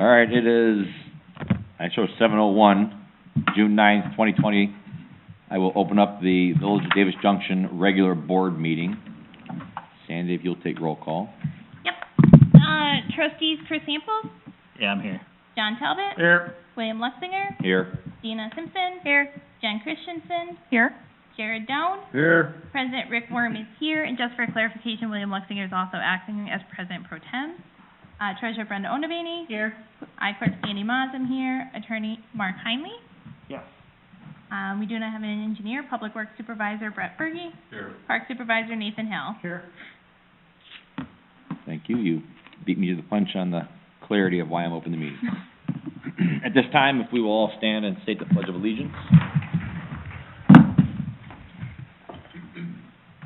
All right, it is, I show 7:01, June 9th, 2020. I will open up the Village of Davis Junction regular board meeting. Sandy, if you'll take roll call. Yep. Trustees Chris Samples, Yeah, I'm here. John Talbot, Here. William Luxinger, Here. Dina Simpson. Here. Jen Christensen, Here. Jared Down. Here. President Rick Worm is here, and just for clarification, William Luxinger is also acting as President Pro Tem. Treasurer Brenda Onabany. Here. I-Clerk Sandy Maas, I'm here. Attorney Mark Heinley. Yes. We do not have an engineer. Public Works Supervisor Brett Berge. Here. Park Supervisor Nathan Hill. Here. Thank you. You beat me to the punch on the clarity of why I'm opening the meeting. At this time, if we will all stand and state the Pledge of Allegiance.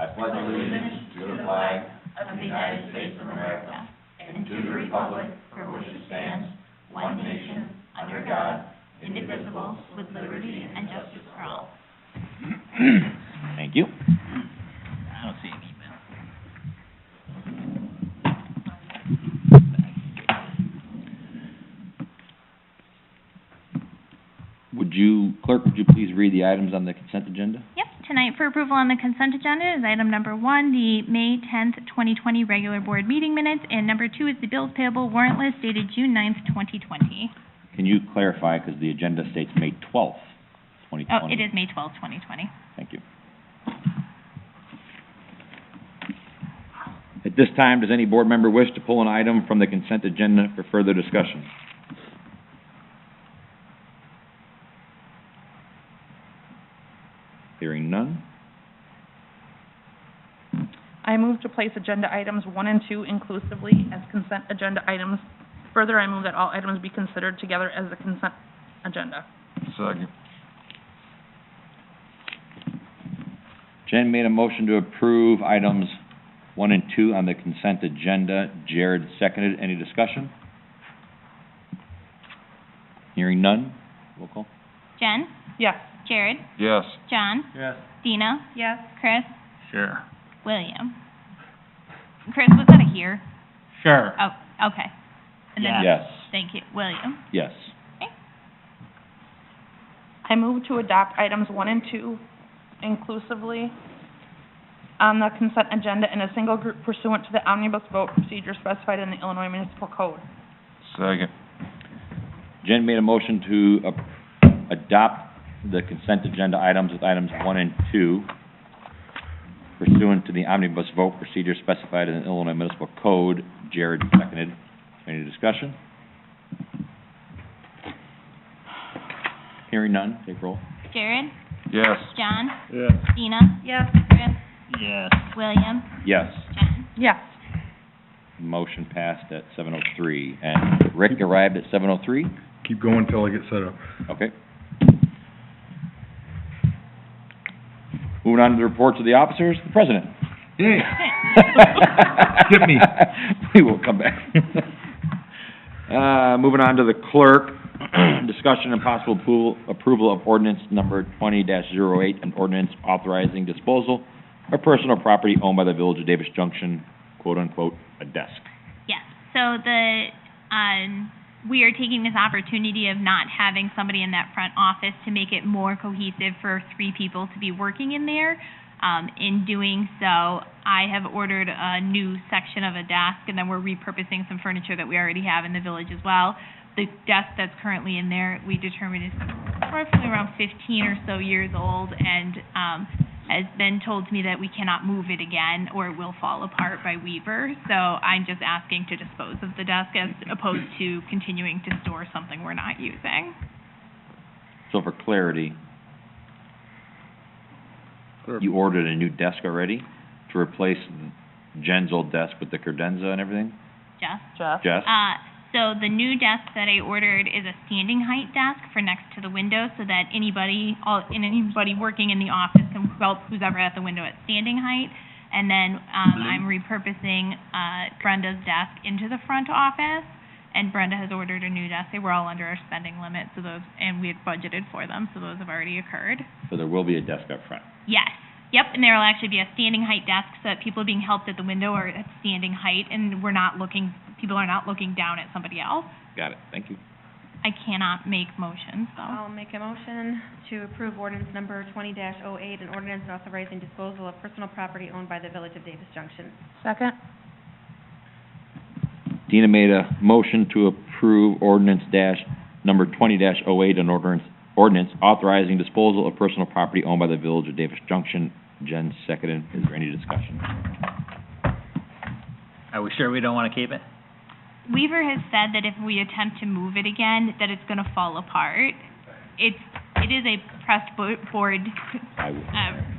I pledge allegiance to the flag Of the United States of America, and to the republic for which it stands, one nation, under God, indivisible, with liberty and justice for all. Thank you. I don't see an email. Clerk, would you please read the items on the consent agenda? Yep, tonight for approval on the consent agenda is item number 1, the May 10th, 2020 regular board meeting minutes, and number 2 is the bills payable warrant list dated June 9th, 2020. Can you clarify, because the agenda states May 12th, 2020? Oh, it is May 12th, 2020. Thank you. At this time, does any board member wish to pull an item from the consent agenda for further discussion? Hearing none. I move to place agenda items 1 and 2 inclusively as consent agenda items. Further, I move that all items be considered together as a consent agenda. Second. Jen made a motion to approve items 1 and 2 on the consent agenda. Jared seconded. Any discussion? Hearing none. Roll call. Jen? Yes. Jared? Yes. John? Yes. Dina? Yes. Chris? Sure. William? Chris, was that a here? Sure. Oh, okay. And then, Yes. thank you. William? Yes. I move to adopt items 1 and 2 inclusively on the consent agenda in a single group pursuant to the omnibus vote procedure specified in the Illinois Municipal Code. Second. Jen made a motion to adopt the consent agenda items with items 1 and 2 pursuant to the omnibus vote procedure specified in the Illinois Municipal Code. Jared seconded. Any discussion? Hearing none, take roll. Jared? Yes. John? Yes. Dina? Yes. Chris? Yes. William? Yes. Jen? Yes. Motion passed at 7:03. And Rick arrived at 7:03? Keep going until I get set up. Okay. Moving on to the reports of the officers, the president. Yay! Skip me. We will come back. Moving on to the clerk, discussion and possible approval of ordinance number 20-08, an ordinance authorizing disposal of personal property owned by the Village of Davis Junction, quote-unquote, a desk. Yes, so we are taking this opportunity of not having somebody in that front office to make it more cohesive for 3 people to be working in there. In doing so, I have ordered a new section of a desk, and then we're repurposing some furniture that we already have in the village as well. The desk that's currently in there, we determined is roughly around 15 or so years old, and has been told to me that we cannot move it again or it will fall apart by Weaver. So I'm just asking to dispose of the desk as opposed to continuing to store something we're not using. So for clarity, you ordered a new desk already to replace Jen's old desk with the credenza and everything? Jess? Jess? So the new desk that I ordered is a standing height desk for next to the window so that anybody working in the office can help who's ever at the window at standing height. And then I'm repurposing Brenda's desk into the front office, and Brenda has ordered a new desk. They were all under our spending limit, so those, and we had budgeted for them, so those have already occurred. So there will be a desk up front. Yes. Yep, and there will actually be a standing height desk so that people being helped at the window are at standing height, and we're not looking people are not looking down at somebody else. Got it, thank you. I cannot make motions, though. I'll make a motion to approve ordinance number 20-08, an ordinance authorizing disposal of personal property owned by the Village of Davis Junction. Second? Dina made a motion to approve ordinance number 20-08, an ordinance authorizing disposal of personal property owned by the Village of Davis Junction. Jen seconded. Is there any discussion? Are we sure we don't want to keep it? Weaver has said that if we attempt to move it again, that it's gonna fall apart. It is a pressed board, I would.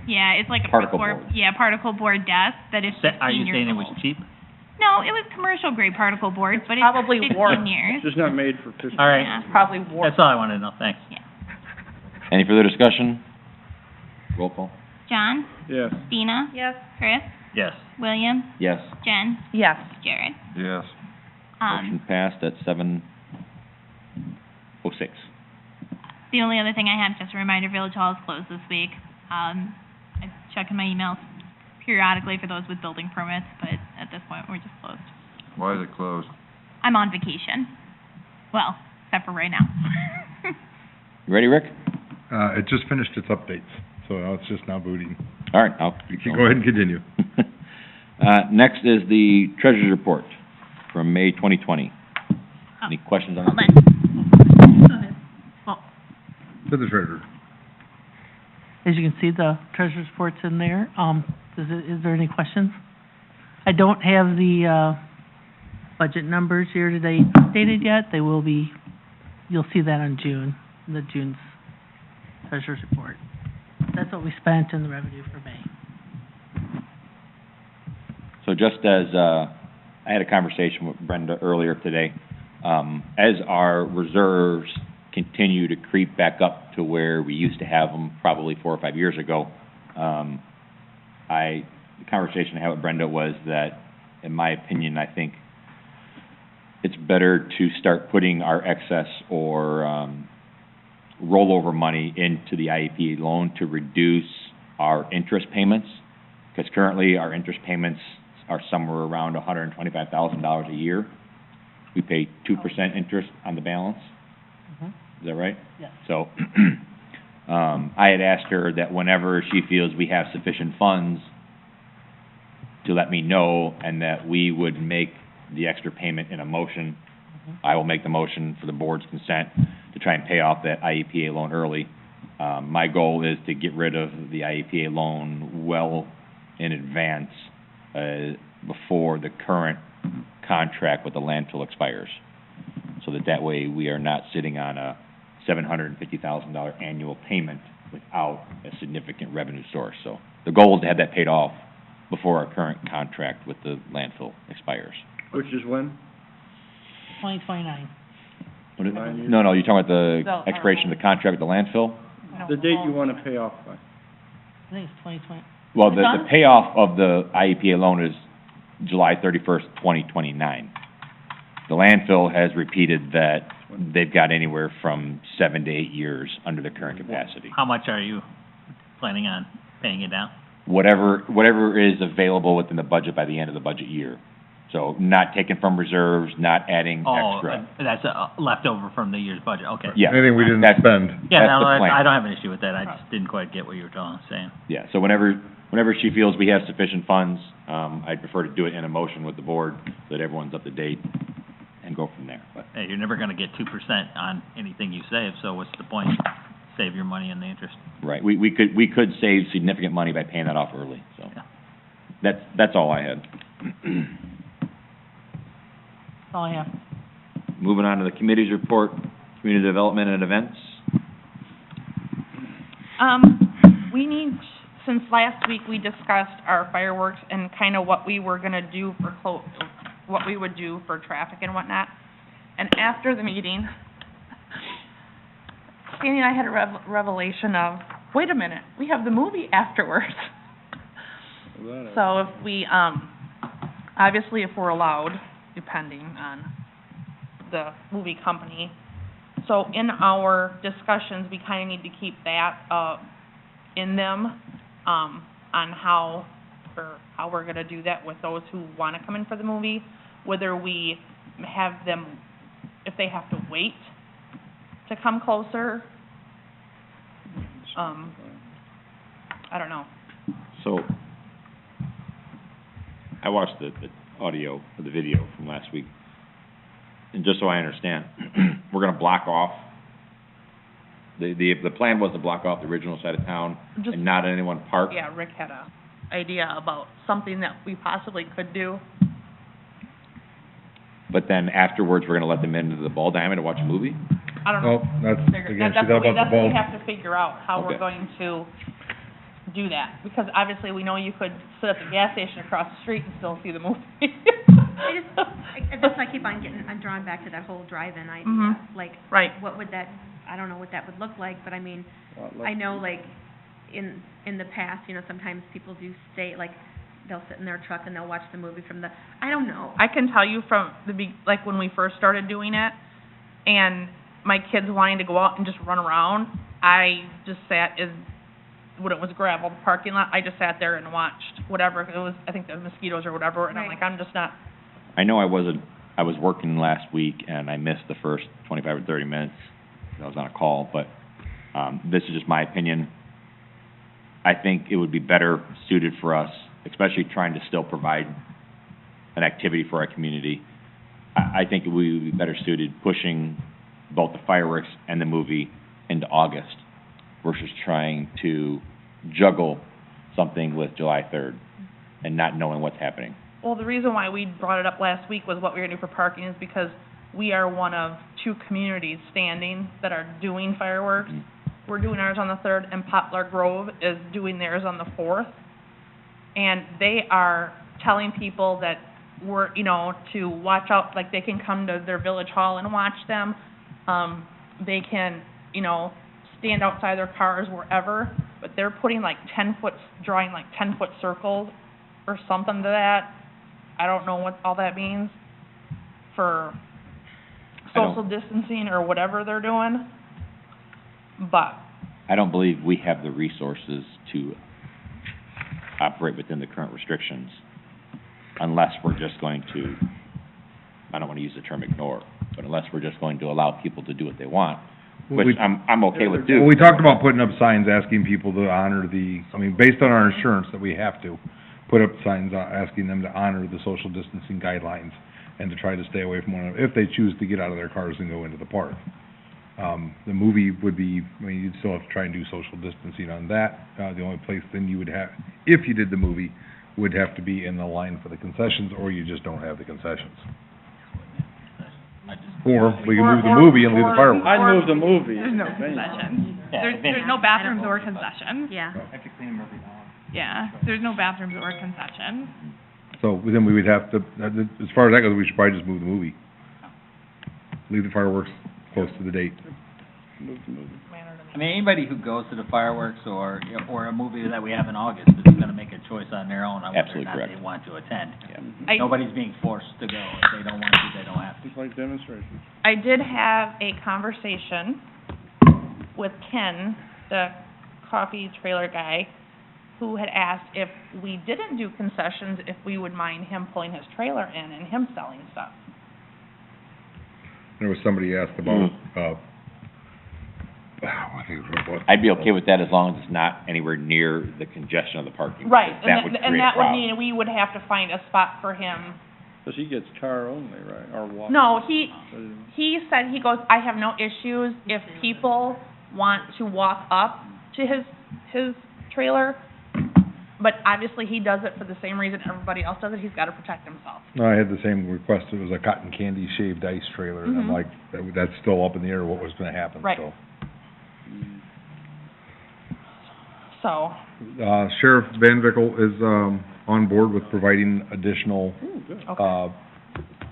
yeah, it's like a pressed Particle board. board. Yeah, particle board desk that is 15 years old. Are you saying it was cheap? No, it was commercial grade particle board, but it's probably 15 warped. years. Just not made for fishing. All right, Yeah. Probably warped. that's all I wanted to know, thanks. Any further discussion? Roll call. John, Yes. Dina, Yes. Chris, Yes. William, Yes. Jen, Yes. Jared. Yes. Motion passed at 7:06. The only other thing I have, just a reminder, Village Hall is closed this week. I check in my emails periodically for those with building permits, but at this point, we're just closed. Why is it closed? I'm on vacation. Well, except for right now. You ready, Rick? It just finished its updates, so now it's just now booting. All right, I'll. You can go ahead and continue. Next is the treasurer's report from May 2020. Any questions on Hold that? on. To the treasurer. As you can see, the treasurer's report's in there. Is there any questions? I don't have the, budget numbers here today updated yet. They will be, you'll see that on June's treasurer's report. That's what we spent in the revenue for May. So just as, I had a conversation with Brenda earlier today, as our reserves continue to creep back up to where we used to have them probably 4 or 5 years ago, the conversation I had with Brenda was that, in my opinion, I think it's better to start putting our excess or, rollover money into the IEP loan to reduce our interest payments, because currently our interest payments are somewhere around $125,000 a year. We pay 2% interest on the balance. Mhm. Is that right? Yes. So, I had asked her that whenever she feels we have sufficient funds, to let me know, and that we would make the extra payment in a motion. I will make the motion for the board's consent to try and pay off that IEPA loan early. My goal is to get rid of the IEPA loan well in advance, before the current contract with the landfill expires. So that way we are not sitting on a $750,000 annual payment without a significant revenue source. So the goal is to have that paid off before our current contract with the landfill expires. Which is when? 2029. What is- 9 years? No, you're talking about the The, expiration of the contract with the landfill? The date you want to pay off by. I think it's 2020. Well, It's the on? payoff of the IEPA loan is July 31st, 2029. The landfill has repeated that they've got anywhere from 7 to 8 years under the current capacity. How much are you planning on paying it down? Whatever is available within the budget by the end of the budget year. So not taken from reserves, not adding extra. That's leftover from the year's budget, okay. Yeah, Anything we didn't That's- spend. Yeah, That's no, the plan. I don't have an issue with that, I just didn't quite get what you were saying. yeah, so whenever she feels we have sufficient funds, I'd prefer to do it in a motion with the board so that everyone's up to date and go from there. But Hey, you're never gonna get 2% on anything you save, so what's the point? Save your money in the interest. right, we could save significant money by paying that off early, so. Yeah. That's all I had. That's all I have. Moving on to the committee's report, community development and events. We need, since last week we discussed our fireworks and kind of what we were gonna do for what we would do for traffic and whatnot. And after the meeting, Sandy and I had a revelation of, wait a minute, we have the movie afterwards. So if we, obviously if we're allowed, depending on the movie company. So in our discussions, we kind of need to keep that, in them, on how we're gonna do that with those who wanna come in for the movie. whether we have them, if they have to wait to come closer, I don't know. So, I watched the audio, or the video from last week, and just so I understand, we're gonna block off, the plan was to block off the original side of town Just, and not at any one park? yeah, Rick had a idea about something that we possibly could do. But then afterwards, we're gonna let them into the ball diamond to watch a movie? I don't know. Oh, that's, again, That's see that what we, about that's the what we ball. have to figure out, how we're Okay. going to do that. Because obviously, we know you could sit at the gas station across the street and still see the movie. That's why I keep on I'm drawn back to that whole drive-in idea. Mhm. Like, Right. what would that, I don't know what that would look like, but I mean, A lot less. I know like in the past, you know, sometimes people do stay, like, they'll sit in their truck and they'll watch the movie from the, I don't know. I can tell you from like when we first started doing it, and my kids wanting to go out and just run around, I just sat when it was gravel, the parking lot, I just sat there and watched whatever, it was, I think the mosquitoes or whatever, and I'm Right. like, I'm just not, I know I was working last week and I missed the first 25 or 30 minutes. I was on a call, but, this is just my opinion. I think it would be better suited for us, especially trying to still provide an activity for our community. I think we would be better suited pushing both the fireworks and the movie into August versus trying to juggle something with July 3rd and not knowing what's happening. well, the reason why we brought it up last week was what we were gonna do for parking is because we are one of two communities standing that are doing fireworks. Mhm. We're doing ours on the 3rd, and Poplar Grove is doing theirs on the 4th. And they are telling people that we're, you know, to watch out, like, they can come to their village hall and watch them. They can, you know, stand outside their cars wherever, but they're putting like 10-foot, drawing like 10-foot circles or something to that. I don't know what all that means for I don't- social distancing or whatever they're doing, but I don't believe we have the resources to operate within the current restrictions unless we're just going to, I don't want to use the term ignore, but unless we're just going to allow people to do what they want, Well, which we- I'm okay with Well, too. we talked about putting up signs asking people to honor based on our insurance that we have to, put up signs asking them to honor the social distancing guidelines and to try to stay away from one another, if they choose to get out of their cars and go into the park. The movie would be, you'd still have to try and do social distancing on that. The only place then you would have, if you did the movie, would have to be in the line for the concessions, or you just don't have the concessions. Or we can move the movie and leave the fireworks. I'd move the movie. There's no if anything. concessions. Yeah, There's, if any- there's no bathrooms or concessions. Yeah. Yeah, there's no bathrooms or concessions. So then we would have to, as far as that goes, we should probably just move the movie. Leave the fireworks close to the date. Move the movie. I mean, anybody who goes to the fireworks or a movie that we have in August is gonna make a choice on their own on whether or Absolutely not correct. they want to attend. I, Nobody's being forced to go. If they don't want to, they don't have to. Just like demonstrations. I did have a conversation with Ken, the coffee trailer guy, who had asked if we didn't do concessions, if we would mind him pulling his trailer in and him selling stuff. There was somebody asked about, I think it was what? I'd be okay with that as long as it's not anywhere near the congestion of the parking. Right, because that would and create a that would problem. mean we would have to find a spot for him. Cause he gets car only, right, or walk? No, he said, he goes, I have no issues if people want to walk up to his trailer, but obviously he does it for the same reason everybody else does it, he's gotta protect himself. No, I had the same request. It was a cotton candy shaved ice trailer, and I'm Mhm. like, that's still up in the air, what was gonna happen, Right. so. So, Sheriff Van Vickle is, on board with providing additional, Ooh, good. okay,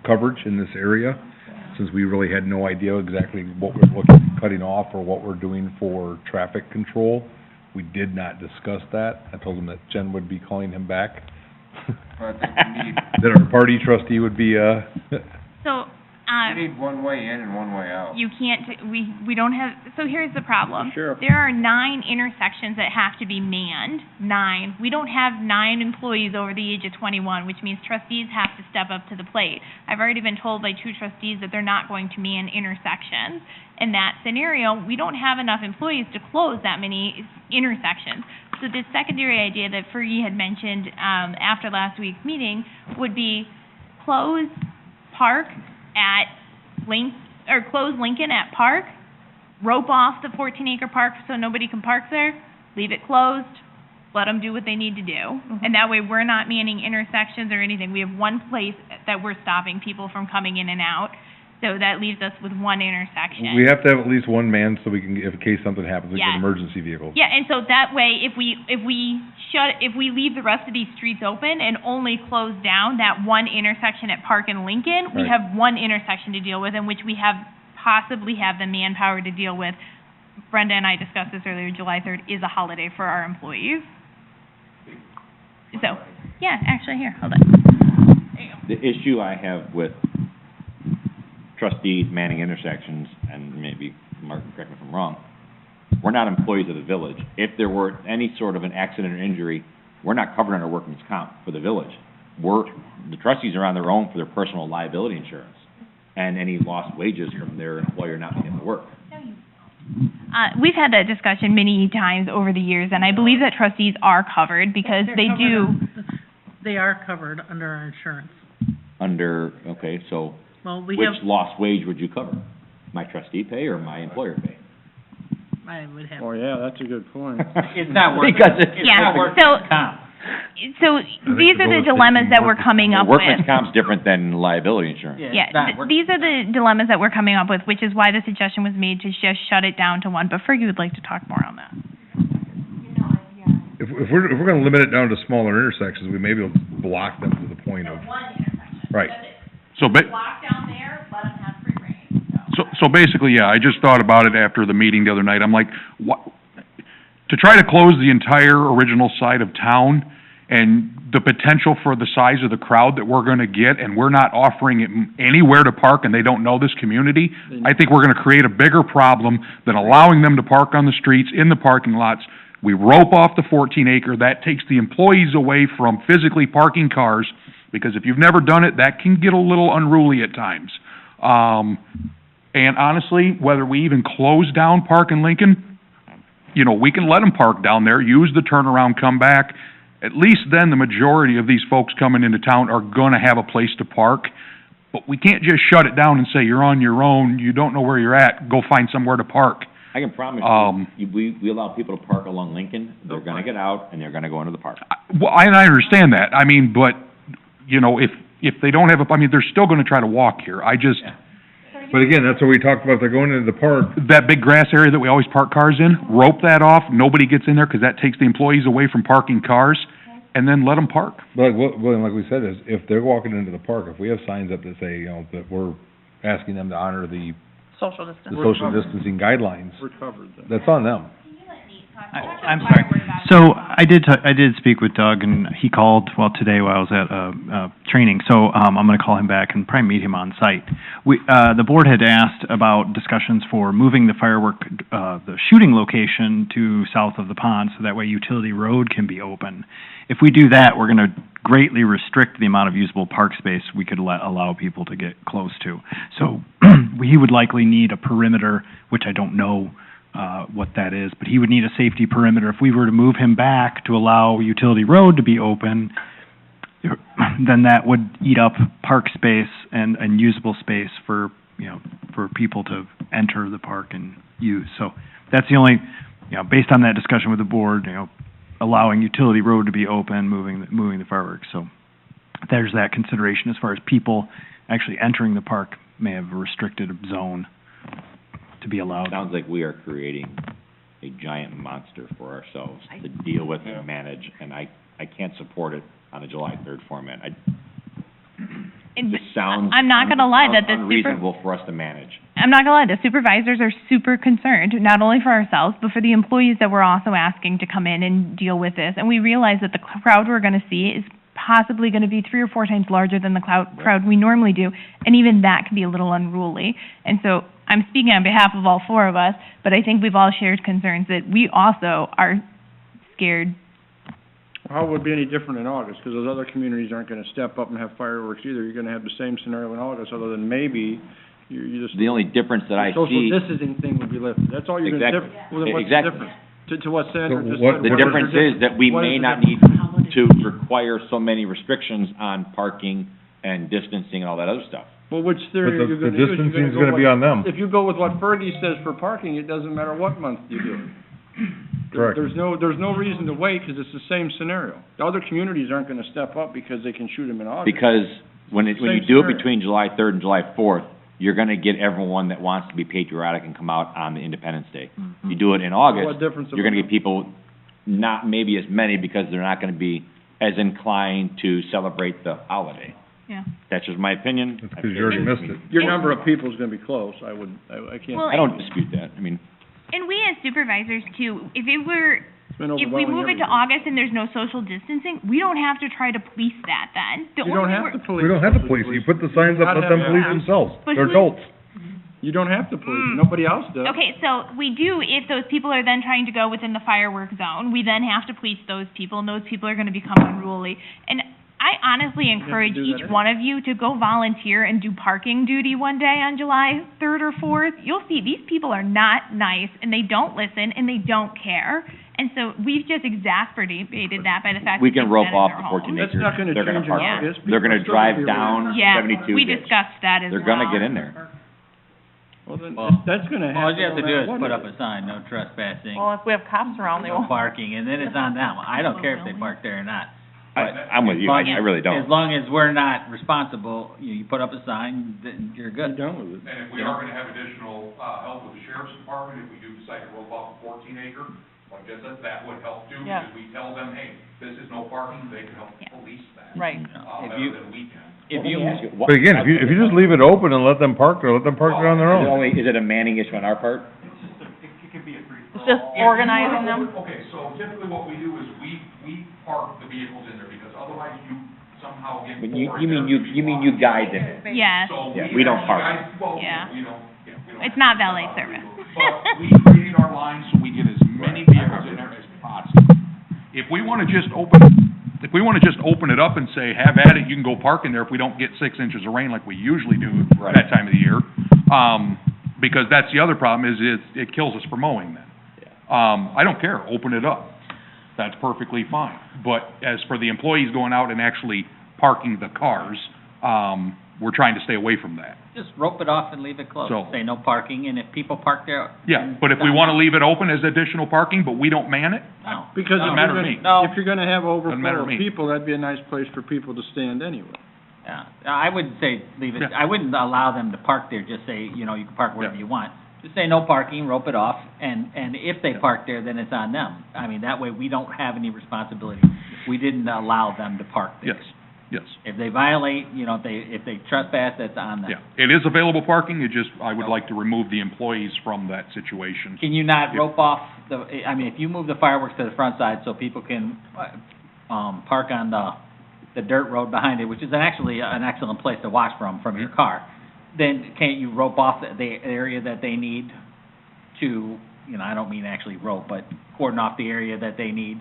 coverage in this area, since we really had no idea exactly what we're looking, cutting off, or what we're doing for traffic control. We did not discuss that. I told him that Jen would be calling him back. That our party trustee would be, So, need one way in and one way out. You can't, we don't have, so here's the problem. The sheriff- There are 9 intersections that have to be manned, 9. We don't have 9 employees over the age of 21, which means trustees have to step up to the plate. I've already been told by 2 trustees that they're not going to man intersections. In that scenario, we don't have enough employees to close that many intersections. So the secondary idea that Fergie had mentioned, after last week's meeting would be close Park at close Lincoln at Park, rope off the 14-acre park so nobody can park there, leave it closed, let them do what they need to do. And that way, we're not manning intersections or anything. We have one place that we're stopping people from coming in and out, so that leaves us with one intersection. We have to have at least one man so we can, if in case something happens, like Yes. an emergency vehicle. Yeah, and so that way, if we leave the rest of these streets open and only close down that one intersection at Park and Lincoln, we Right. have one intersection to deal with, in which we possibly have the manpower to deal with. Brenda and I discussed this earlier, July 3rd is a holiday for our employees. So, yeah, actually, here, hold on. There you go. The issue I have with trustees manning intersections, and maybe, Mark, correct me if I'm wrong, we're not employees of the village. If there were any sort of an accident or injury, we're not covered under workman's comp for the village. The trustees are on their own for their personal liability insurance and any lost wages from their employer not being able to work. We've had that discussion many times over the years, and I believe that trustees are covered because They're they covered do. They are covered under our insurance. Okay, so Well, we which have, lost wage would you cover? My trustee pay or my employer pay? I would have, Oh, yeah, that's a good point. It's not worth, Because it's Yeah, not worth so- the comp. So these are the dilemmas that we're coming up with. Workman's comp's different than liability insurance. Yeah, Yeah, it's not worth. these are the dilemmas that we're coming up with, which is why the suggestion was made to just shut it down to one. But Fergie would like to talk more on that. If we're gonna limit it down to smaller intersections, we maybe will block them to the point of, One intersection. Right. So Block down there, let them have free reign. So basically, yeah, I just thought about it after the meeting the other night. I'm like, what, to try to close the entire original side of town and the potential for the size of the crowd that we're gonna get, and we're not offering it anywhere to park and they don't know this community, I think we're gonna create a bigger problem than allowing them to park on the streets, in the parking lots. We rope off the 14-acre, that takes the employees away from physically parking cars, because if you've never done it, that can get a little unruly at times. And honestly, whether we even close down Park and Lincoln, we can let them park down there, use the turnaround, come back. At least then, the majority of these folks coming into town are gonna have a place to park. But we can't just shut it down and say, you're on your own, you don't know where you're at, go find somewhere to park. I can promise you, we allow people to park along Lincoln, they're gonna get out, and they're gonna go into the park. Well, and I understand that, but, if they don't have they're still gonna try to walk here. but again, that's what we talked about, they're going into the park. That big grass area that we always park cars in, rope that off, nobody gets in there, 'cause that takes the employees away from parking cars, and then let them park. But William, like we said, is if they're walking into the park, if we have signs up that say, that we're asking them to honor the Social distance. social distancing guidelines, We're covered then. that's on them. I'm sorry. So I did speak with Doug, and he called, today while I was at, training, so, I'm gonna call him back and probably meet him on site. The board had asked about discussions for moving the the shooting location to south of the pond, so that way Utility Road can be open. If we do that, we're gonna greatly restrict the amount of usable park space we could allow people to get close to. So, he would likely need a perimeter, which I don't know what that is, but he would need a safety perimeter. If we were to move him back to allow Utility Road to be open, then that would eat up park space and usable space for people to enter the park and use. So that's the only, based on that discussion with the board, allowing Utility Road to be open, moving the fireworks. So there's that consideration as far as people actually entering the park may have a restricted zone to be allowed. Sounds like we are creating a giant monster for ourselves to deal with and manage, and I can't support it on a July 3rd format. It just sounds I'm not gonna lie that the unreasonable for us to manage. I'm not gonna lie, the supervisors are super concerned, not only for ourselves, but for the employees that we're also asking to come in and deal with this. And we realize that the crowd we're gonna see is possibly gonna be 3 or 4 times larger than the crowd we normally do, and even that can be a little unruly. And so, I'm speaking on behalf of all 4 of us, but I think we've all shared concerns that we also are scared. How would it be any different in August? Because those other communities aren't gonna step up and have fireworks either. You're gonna have the same scenario in August, other than maybe you just... The only difference that I social see, distancing thing would be lifted. That's all you're gonna... Exactly. Well, then what's the Exactly. difference? To what Sandra So just what- said. the what is difference is that we may not need to require so many restrictions on parking and distancing and all that other stuff. Well, which theory But are you the gonna use? You're distancing's go gonna be with- on them. If you go with what Fergie says for parking, it doesn't matter what month you do it. Correct. There's no reason to wait, because it's the same scenario. The other communities aren't gonna step up because they can shoot them in August. Because when you Same do it scenario. between July 3rd and July 4th, you're gonna get everyone that wants to be patriotic and come out on the Independence Day. You do it in What August, difference? you're gonna get people, not maybe as many, because they're not gonna be as inclined to celebrate the holiday. Yeah. That's just my opinion. That's because you already missed it. Your number of people is gonna be close. I can't. Well, I don't dispute that, I mean, And we as supervisors too, if it were, It's been if we overwhelming move it to everything. August and there's no social distancing, we don't have to try to police that then. The You only don't thing have we're- to police. We don't have to police it. You put the signs up, let them police themselves. But They're who's- adults. You don't have to police. Nobody else does. Okay, so we do, if those people are then trying to go within the firework zone, we then have to police those people, and those people are gonna become unruly. And I honestly encourage do that each anyway. one of you to go volunteer and do parking duty one day on July 3rd or 4th. You'll see, these people are not nice, and they don't listen, and they don't care. And so we've just exacerbated that by the fact that we they've can rope been in off their the homes. 14 That's acres. not gonna They're gonna change in park Yeah. there. August. They're gonna People are still drive gonna be down around. Yeah, 72 we days. discussed that as well. They're gonna get in there. Well, then, Well, that's gonna happen. All you have to no do matter is what put it up is. a sign, no trespassing, Well, if we have cops around, they no won't. parking, and then it's on them. I don't care if they park there or not. I'm with you, I really As don't. long as we're not responsible, you put up a sign, then you're You're good. done with it. And if we are gonna have additional, help with the sheriff's department, if we do decide to rope off a 14 acre, like I said, that would help too, Yeah. because we tell them, hey, this is no parking, they can help Yeah. police that. Right. If Better you- than we can. If Let you, me ask you, But again, if you just leave it open and let them park there, let them park there on their Is it own. only, is it a manning issue on our part? It could be a free It's just organizing them. Okay, so typically what we do is we park the vehicles in there, because otherwise you somehow get But bored. you mean you guide them? Yes, So Yeah, we don't park. Well, Yeah. we don't, yeah, we don't. it's not valet service. But we create our lines so we get as many vehicles in there as possible. If we wanna just open it up and say, have at it, you can go park in there if we don't get 6 inches of rain like we usually do Right. that time of the year. Because that's the other problem is it kills us for mowing then. I don't care, open it up. That's perfectly fine. But as for the employees going out and actually parking the cars, we're trying to stay away from that. just rope it off and leave it closed. So- Say no parking, and if people park there. Yeah, but if we wanna leave it open as additional parking, but we don't man it, No. Because Doesn't if matter you're to gonna, me. if you're gonna have Doesn't matter overflow to me. of people, that'd be a nice place for people to stand anyway. Yeah, I would say leave it, Yeah. I wouldn't allow them to park there, just say, you know, you can park wherever Yeah. you want. Just say no parking, rope it off, and if they park there, then it's on them. I mean, that way we don't have any responsibility. We didn't allow them to park there. yes, yes. If they violate, you know, if they trespass, that's on them. Yeah, it is available parking, I would like to remove the employees from that situation. Can you not Yeah. rope off I mean, if you move the fireworks to the front side so people can, park on the dirt road behind it, which is actually an excellent place to watch from your car, then can't you rope off the area that they need to, you know, I don't mean actually rope, but cordon off the area that they need?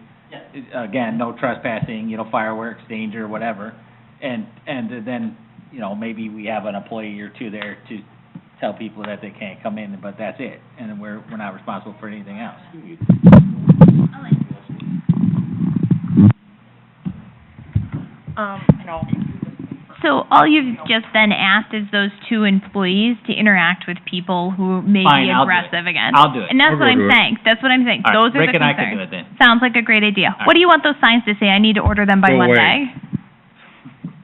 Again, no trespassing, you know, fireworks, danger, whatever, and then, you know, maybe we have an employee or two there to tell people that they can't come in, but that's it, and we're not responsible for anything else. No. So all you've just then asked is those two employees to interact with people who may Fine, be I'll do it. aggressive again. I'll do it. And that's I'll what go I'm do it. saying. That's what I'm saying. All right, Those are Rick the and I concerns. can do it then. Sounds like a great idea. right. What do you want those signs to say? I need to order them by Go away. Monday.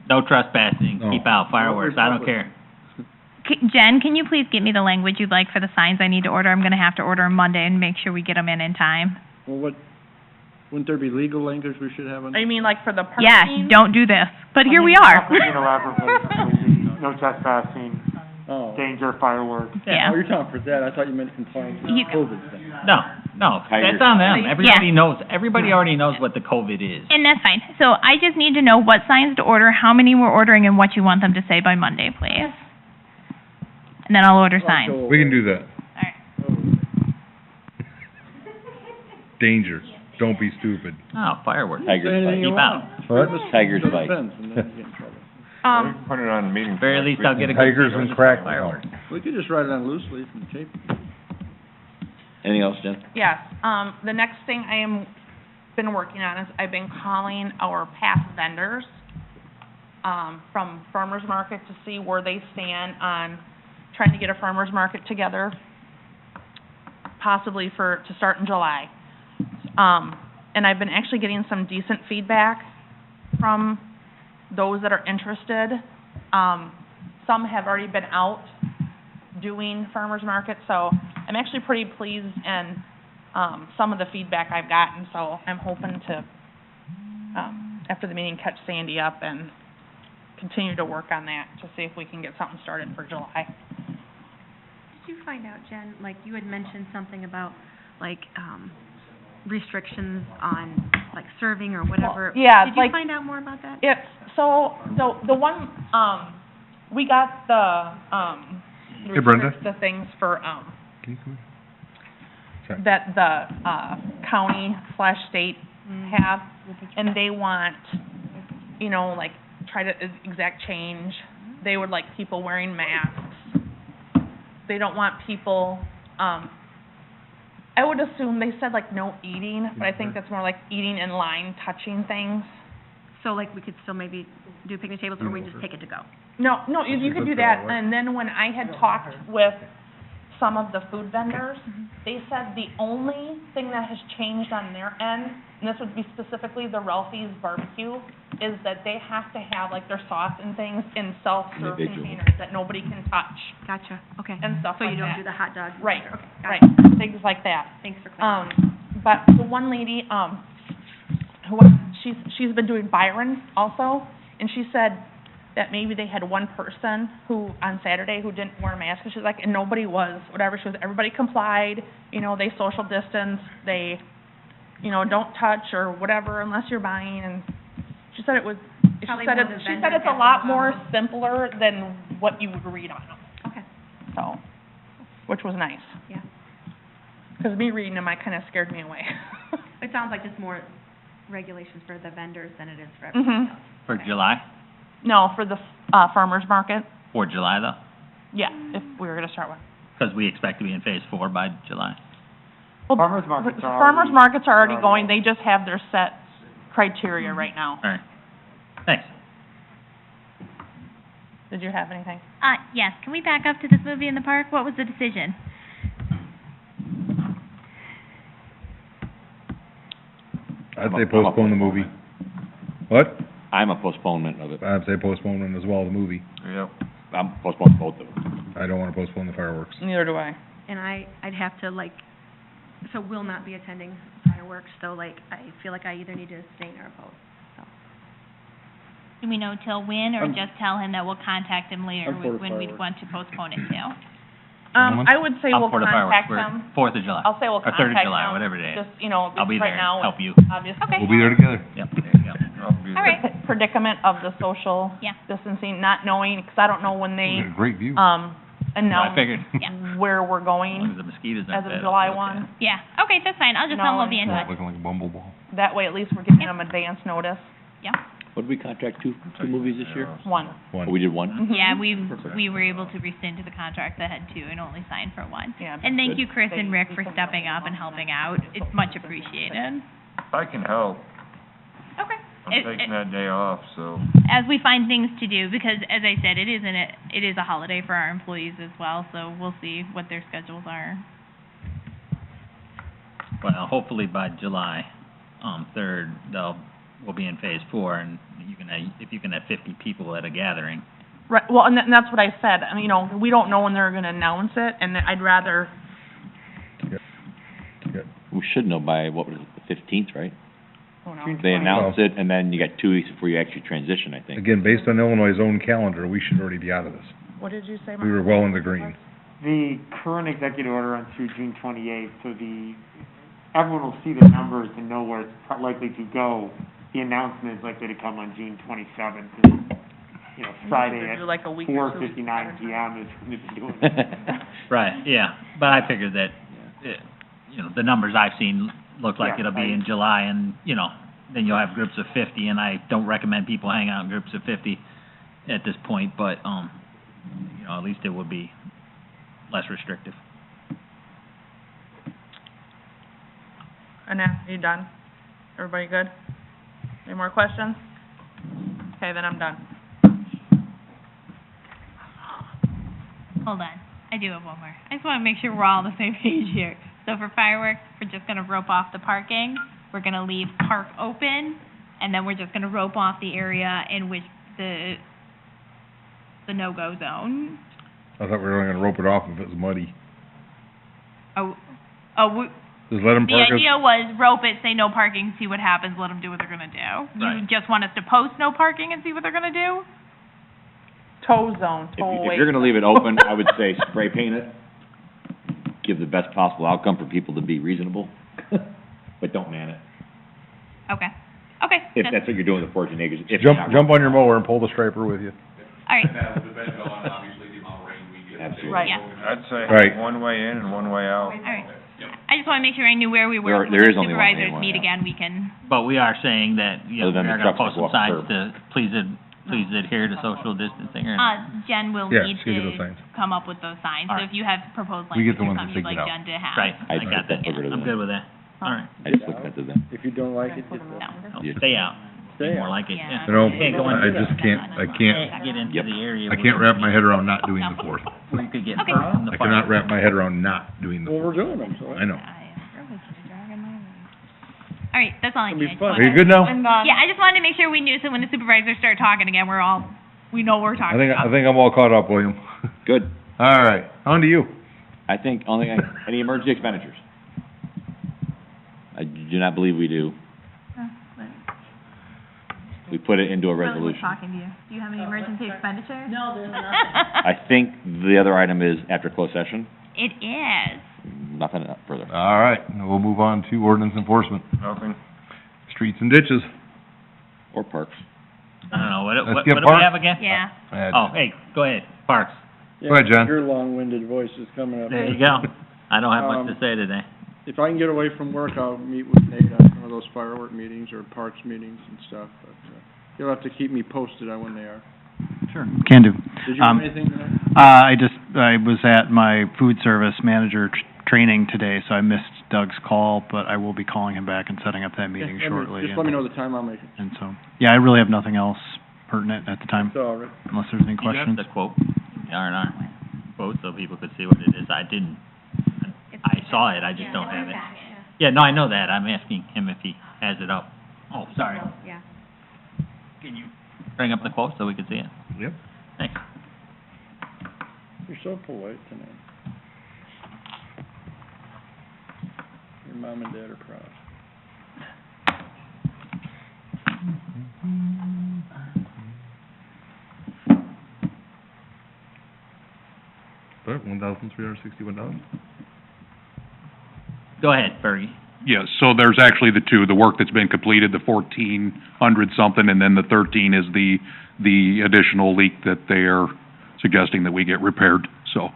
No trespassing, No. keep out fireworks, I don't care. Jen, can you please get me the language you'd like for the signs I need to order? I'm gonna have to order them Monday and make sure we get them in time. Well, wouldn't there be legal language we should have on? I mean, like for the parking? Yes, don't do this. But here we are. No trespassing. Oh. danger fireworks. Yeah. Oh, you're talking for that, I thought you meant complying with the You- COVID thing. No, Tigers. that's on them. Everybody Yeah. knows, everybody already knows what the COVID is. And that's fine. So I just need to know what signs to order, how many we're ordering, and what you want them to say by Monday, please. And then I'll order signs. We can do that. Alright. Danger, don't be stupid. Oh, fireworks. Say Tiger's anything bite. you Keep want. What? Tiger's Go to bite. fence, and then you get in trouble. We can put it on the meeting. Very least I'll get a good. Tigers and crack. Fireworks. We could just write it on loose leaf and tape it. Anything else, Jen? Yes, the next thing I am, been working on is I've been calling our past vendors, from farmer's market to see where they stand on trying to get a farmer's market together, possibly to start in July. And I've been actually getting some decent feedback from those that are interested. Some have already been out doing farmer's market, so I'm actually pretty pleased in, some of the feedback I've gotten, so I'm hoping to, after the meeting, catch Sandy up and continue to work on that to see if we can get something started for July. Did you find out, Jen, like, you had mentioned something about, like, restrictions on, like, serving or whatever? Well, yeah, Did you like- find out more about that? It's, so, the one, we got Hey, Brenda. the things for, Can you come here? Sorry. that the county/state have, and they want, like, try to exact change. They would like people wearing masks. They don't want people, I would assume, they said like no eating, but I think that's more like eating in line, touching things. So, like, we could still maybe do picnic tables, or we just take it to go? No, you could do that, and then when I had talked with some of the food vendors, they said the only thing that has changed on their end, and this would be specifically the Ralphie's Barbecue, is that they have to have like their sauce and things in self-serve Individual. containers that nobody can touch, Gotcha, okay. and stuff So like you don't that. do the hot dog? Right, Okay, right, gotcha. things like that. Thanks for clarifying. But the one lady, she's been doing Byron also, and she said that maybe they had one person who, on Saturday, who didn't wear a mask, and she's like, and nobody was, whatever, she was, everybody complied, they social distance, they, don't touch or whatever unless you're buying, and she said it was, she Probably said more the it's a vendors have lot to more follow. simpler than what you would read on them, Okay, so, which was nice. yeah. Because me reading them, I kind of scared me away. It sounds like just more regulations for the vendors than it is for everybody Mhm. else. For July? No, for the, farmer's market. For July though? Yeah, if we were gonna start one. Because we expect to be in phase 4 by July. Well, Farmers markets are farmers already- markets are already are going, already- they just have their set criteria right now. All right. Thanks. Did you have anything? Yes, can we back up to this movie in the park? What was the decision? I'd say postpone the movie. What? I'm a postponement of it. I'd say postponement as well, the movie. Yep. I'm postponing both of them. I don't wanna postpone the fireworks. Neither do I. And I'd have to, like, so will not be attending fireworks, so, like, I feel like I either need to abstain or oppose, so. Do we know till when, or I'm- just tell him that we'll contact him later I'm for the when we'd fireworks. want to postpone it to? I would say we'll Up for the fireworks, contact them. 4th of July. I'll say we'll Or 3rd contact of July, them, whatever day. just, I'll be right there, now, help you. obviously. Okay. We'll be there together. Yep, there you go. I'll be All there. right. Predicament of the social Yeah. distancing, not knowing, because I don't know when We they, got a great view. I announce figured, Yeah. where we're as long as going the mosquitoes as aren't of bad, July I'll be okay. 1. Yeah, okay, that's fine, I'll just tell him we'll be in No, touch. Looking like a bumblebee. That way, at least we're giving them advance notice. What did we contract, two movies this year? One. Oh, we did one? Mhm. Yeah, we were able to rescind the contract that had two and only sign for one. Yeah. And thank Good. you, Chris and Rick, for stepping up and helping out, it's much appreciated. If I can help, Okay. I'm It- taking that day off, so. As we find things to do, because as I said, it is a holiday for our employees as well, so we'll see what their schedules are. Well, hopefully by July, 3rd, we'll be in phase 4, and if you can have 50 people at a gathering. Right, well, and that's what I said, and, we don't know when they're gonna announce it, and I'd rather, We should know by, what was it, the 15th, right? who knows? They announce it, and then you got 2 weeks before you actually transition, I think. Again, based on Illinois' own calendar, we should already be out of this. What did you say, Mark? We were well in the green. The current executive order runs through June 28th, so everyone will see the numbers and know where it's likely to go. The announcement is likely to come on June 27th, Friday Do at like a week or two 4:59 better PM is when it's doing it. Right, yeah, but I figured that, the numbers I've seen look like Yeah, it'll be in July, and, then you'll have groups of 50, and I don't recommend people hang out in groups of 50 at this point, but, at least it would be less restrictive. Annette, you done? Everybody good? Any more questions? Okay, then I'm done. Hold on, I do have one more. I just wanna make sure we're all on the same page here. So for fireworks, we're just gonna rope off the parking, we're gonna leave park open, and then we're just gonna rope off the area in which the no-go zone. I thought we were only gonna rope it off if it was muddy. Just let them The park it. idea was rope it, say no parking, see what happens, let them do what they're gonna do. You Right. just want us to post no parking and see what they're gonna do? Tow zone, tow away. If you're gonna leave it open, I would say spray paint it. Give the best possible outcome for people to be reasonable, but don't man it. Okay, okay, If just, that's what you're doing with 14 acres. If you're not- Jump on your mower and pull the striper with you. alright, Absolutely. Right. yeah, I'd say Right. one way in and one way out. alright. I just wanna make sure I knew where we were, There- when there the is only one way in, supervisors one meet out. again, we can, But we are saying that, we Other than are the gonna trucks post that some go off the signs to please adhere to social distancing, or? Jen will Yeah, need she'll get those to signs. come up with those signs, so Alright. if you have proposed We get language the or ones something that you'd like stick it out. Jen to have. Right, I I got that, over to I'm them. good with that, all right. I just looked at to them. If you don't like it, get No. No, Yeah. Stay out, be Stay more out. like it, Yeah. yeah. You know, Can't go I into just can't Can't get into Yep. the area. I can't wrap my head around not doing the fourth. Where you could get Okay. hurt in the I fire. cannot wrap my head around not doing the Well, we're fourth. doing them, so. I know. Alright, that's all I It'll be need. I just fun. Are wanted- you good now? And, Yeah, I just wanted to make sure we knew, so when the supervisors start talking again, we know what we're I talking think, about. I think I'm all caught up, William. Good. All right, on to you. I think, any emergency expenditures? I do not believe we do. We put it into a resolution. talking to you. Do you have any emergency expenditures? No, there's not. I think the other item is after closed session, It is. nothing further. All right, we'll move on to ordinance enforcement, Nothing. streets and ditches. Or parks. I don't know, Let's what get do we Parks. have again? Yeah. Oh, hey, go ahead, Parks, Go ahead, John. Your long-winded voice is coming up. there you go. I don't have much to Um, say today. If I can get away from work, I'll meet with Nate on some of those firework meetings or parks meetings and stuff, but, you'll have to keep me posted on when they are. Sure. Can do. Did you have anything tonight? I was at my food service manager training today, so I missed Doug's call, but I will be calling him back and setting up that meeting Yeah, shortly. Just let me know the time, I'll make it. And so, yeah, I really have nothing else pertinent at the time, It's all right. unless there's any You have questions. the quote, the R&R quote, so people could see what it is. I saw it, I just don't have it. Yeah, no, I know that. I'm asking him if he has it up. Oh, sorry. Yeah. Can you bring up the quote so we can see it? Yep. Thanks. You're so polite tonight. Your mom and dad are proud. But $1,361. Go ahead, Fergie. Yes, so there's actually the two, the work that's been completed, the 1,400 something, and then the 13 is the additional leak that they are suggesting that we get repaired, so.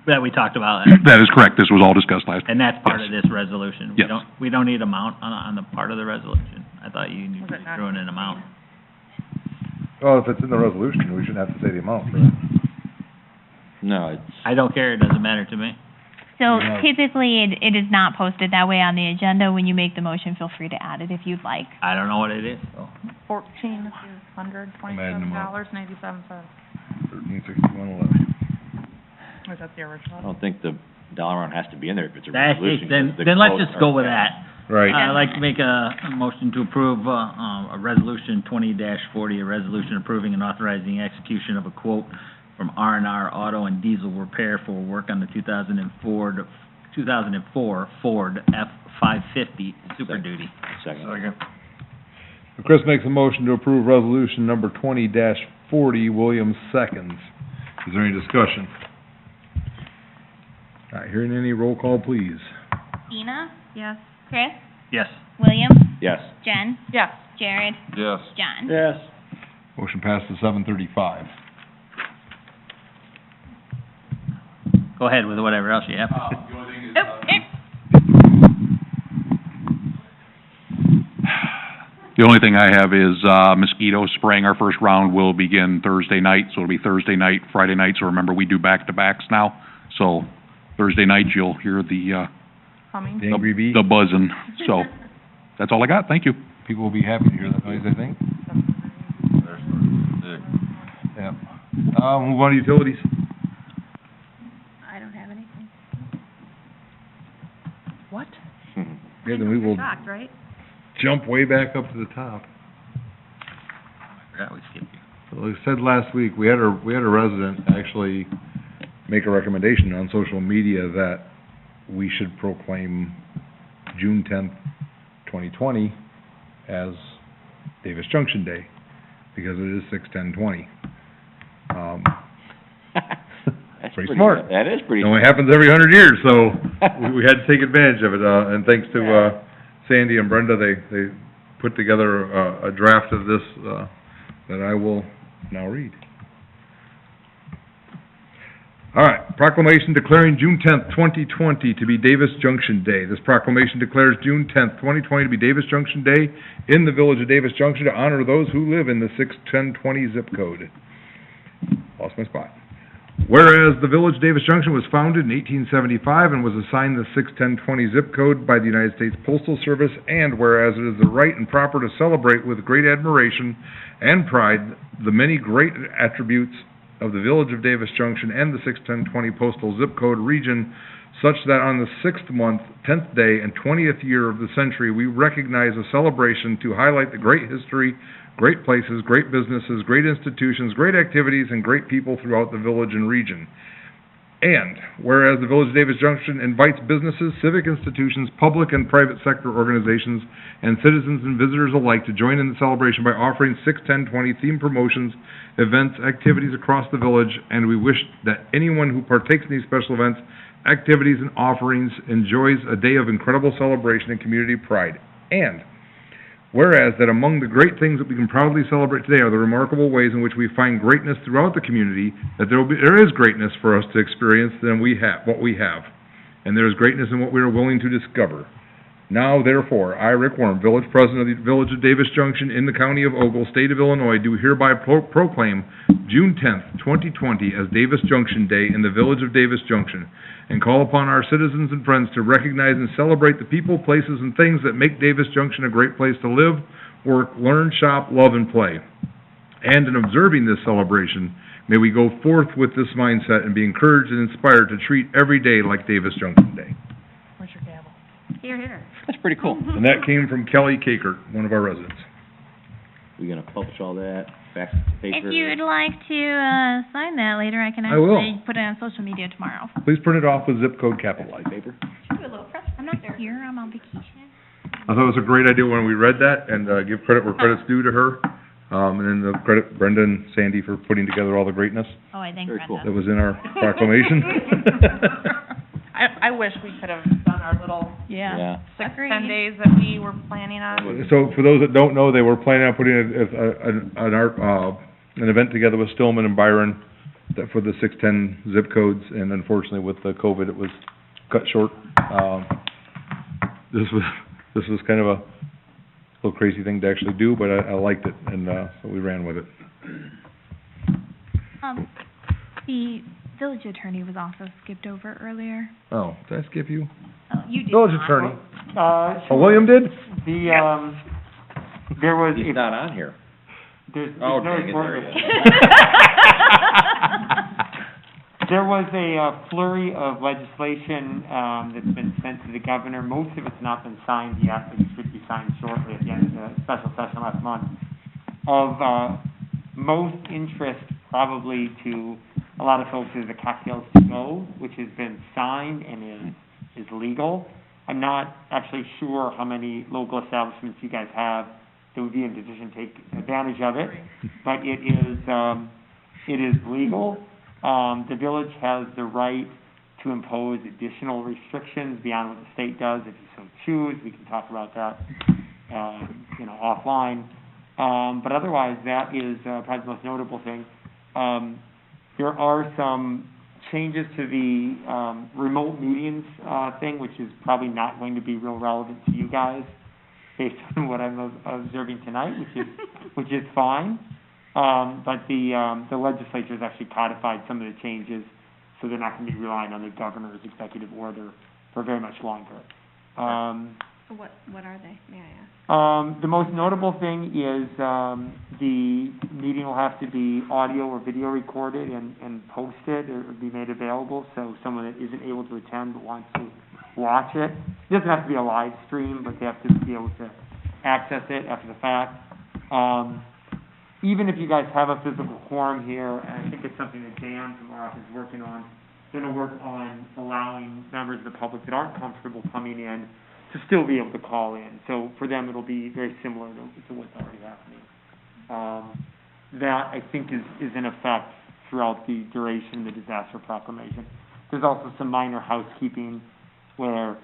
That we talked about, That is correct, this was all discussed last. and that's part Yes. of this resolution. Yes. We don't need amount on the part of the resolution. I thought you Was it not threw in an amount. Well, if it's in the resolution, we shouldn't have to say the amount, right? No, it's, I don't care, it doesn't matter to me. So Yeah. typically, it is not posted that way on the agenda. When you make the motion, feel free to add it if you'd like. I don't know what it is, so. $1,427.87. 1361.11. Was that the I original? don't think the dollar amount has to be in there if it's a That, resolution. then, 'cause the then let's quotes just go are- with that. Right. I'd like to make a motion to approve, a resolution 20-40, a resolution approving and authorizing execution of a quote from R&R Auto and Diesel Repair for work on the 2004 Ford F-550 Super Second. Duty. Second. Second. Chris makes a motion to approve resolution number 20-40, Williams seconds. Is there any discussion? Not hearing any, roll call, please. Dina, Yes. Chris, Yes. William, Yes. Jen, Yes. Jared, yes. John. Yes. Motion passes 7:35. Go ahead with whatever else you have. Oh, eh. The only thing I have is, mosquito spraying. Our first round will begin Thursday night, so it'll be Thursday night, Friday night, so remember, we do back-to-backs now. So Thursday night, you'll hear the Coming. The angry bee, buzzing. So, that's all I got. Thank you. people will be happy to hear that noise, I think. They're starting to dig. Yep. Move on to utilities. I don't have anything. What? Yeah, then we will Shocked, right? jump way back up to the top. I forgot we skipped you. So like I said last week, we had a resident actually make a recommendation on social media that we should proclaim June 10th, 2020 as Davis Junction Day, because it is 6/10/20. That's Pretty smart. That is pretty It only smart. happens every 100 years, so we had to take advantage of it, and thanks to, Sandy and Brenda, they put together a draft of this, that I will now read. All right, proclamation declaring June 10th, 2020 to be Davis Junction Day. This proclamation declares June 10th, 2020 to be Davis Junction Day in the village of Davis Junction to honor those who live in the 61020 zip code. Lost my spot. Whereas the village of Davis Junction was founded in 1875 and was assigned the 61020 zip code by the United States Postal Service, and whereas it is the right and proper to celebrate with great admiration and pride the many great attributes of the village of Davis Junction and the 61020 postal zip code region, such that on the 6th month, 10th day, and 20th year of the century, we recognize a celebration to highlight the great history, great places, great businesses, great institutions, great activities, and great people throughout the village and region. And whereas the Village of Davis Junction invites businesses, civic institutions, public and private sector organizations, and citizens and visitors alike to join in the celebration by offering 61020 themed promotions, events, activities across the village, and we wish that anyone who partakes in these special events, activities, and offerings enjoys a day of incredible celebration and community pride. And whereas that among the great things that we can proudly celebrate today are the remarkable ways in which we find greatness throughout the community, that there is greatness for us to experience than what we have. And there is greatness in what we are willing to discover. Now, therefore, I, Rick Worm, Village President of the Village of Davis Junction in the County of Ogle, State of Illinois, do hereby proclaim June 10th, 2020 as Davis Junction Day in the Village of Davis Junction, and call upon our citizens and friends to recognize and celebrate the people, places, and things that make Davis Junction a great place to live, work, learn, shop, love, and play. And in observing this celebration, may we go forth with this mindset and be encouraged and inspired to treat every day like Davis Junction Day. Where's your gavel? Here, here. That's pretty cool. And that came from Kelly Kakert, one of our residents. We gonna publish all that, fax it to paper? If you'd like to, sign that later, I can I will. actually put it on social media tomorrow. Please print it off with zip code capitalized. Paper? Should do a little press. I'm not here, I'm on vacation. I thought it was a great idea when we read that, and give credit where credit's due to her. And then the credit Brenda and Sandy for putting together all the greatness Oh, I thank Very cool. that Brenda. was in our proclamation. I wish we could have done our little Yeah. 10 days that we were planning on. So for those that don't know, they were planning on putting an event together with Stillman and Byron for the 610 zip codes, and unfortunately with the COVID, it was cut short. This was kind of a little crazy thing to actually do, but I liked it, and so we ran with it. The village attorney was also skipped over earlier. Oh, did I skip you? Oh, you did Village not. attorney. Oh, William did? There was, He's not on here. there's Oh, no dang it, there he report. There was a flurry of legislation, that's been sent to the governor. Most of it's not been signed yet, but it should be signed shortly at the end of the special session last month. Of, most interest probably to a lot of folks is the Cocktails to Go, which has been signed and is legal. I'm not actually sure how many local establishments you guys have that would be in position to take advantage of it, but it is legal. The village has the right to impose additional restrictions beyond what the state does if you so choose. We can talk about that, offline. But otherwise, that is probably the most notable thing. There are some changes to the remote meetings thing, which is probably not going to be real relevant to you guys based on what I'm observing tonight, which is fine. But the legislature has actually codified some of the changes, so they're not going to be relying on the governor's executive order for very much longer. What are they, may I ask? The most notable thing is the meeting will have to be audio or video recorded and posted or be made available, so someone that isn't able to attend but wants to watch it. It doesn't have to be a live stream, but they have to be able to access it after the fact. Even if you guys have a physical quorum here, and I think it's something that Dan from our office is working on, going to work on allowing members of the public that aren't comfortable coming in to still be able to call in. So for them, it'll be very similar to what's already happening. That, I think, is in effect throughout the duration of the disaster proclamation. There's also some minor housekeeping where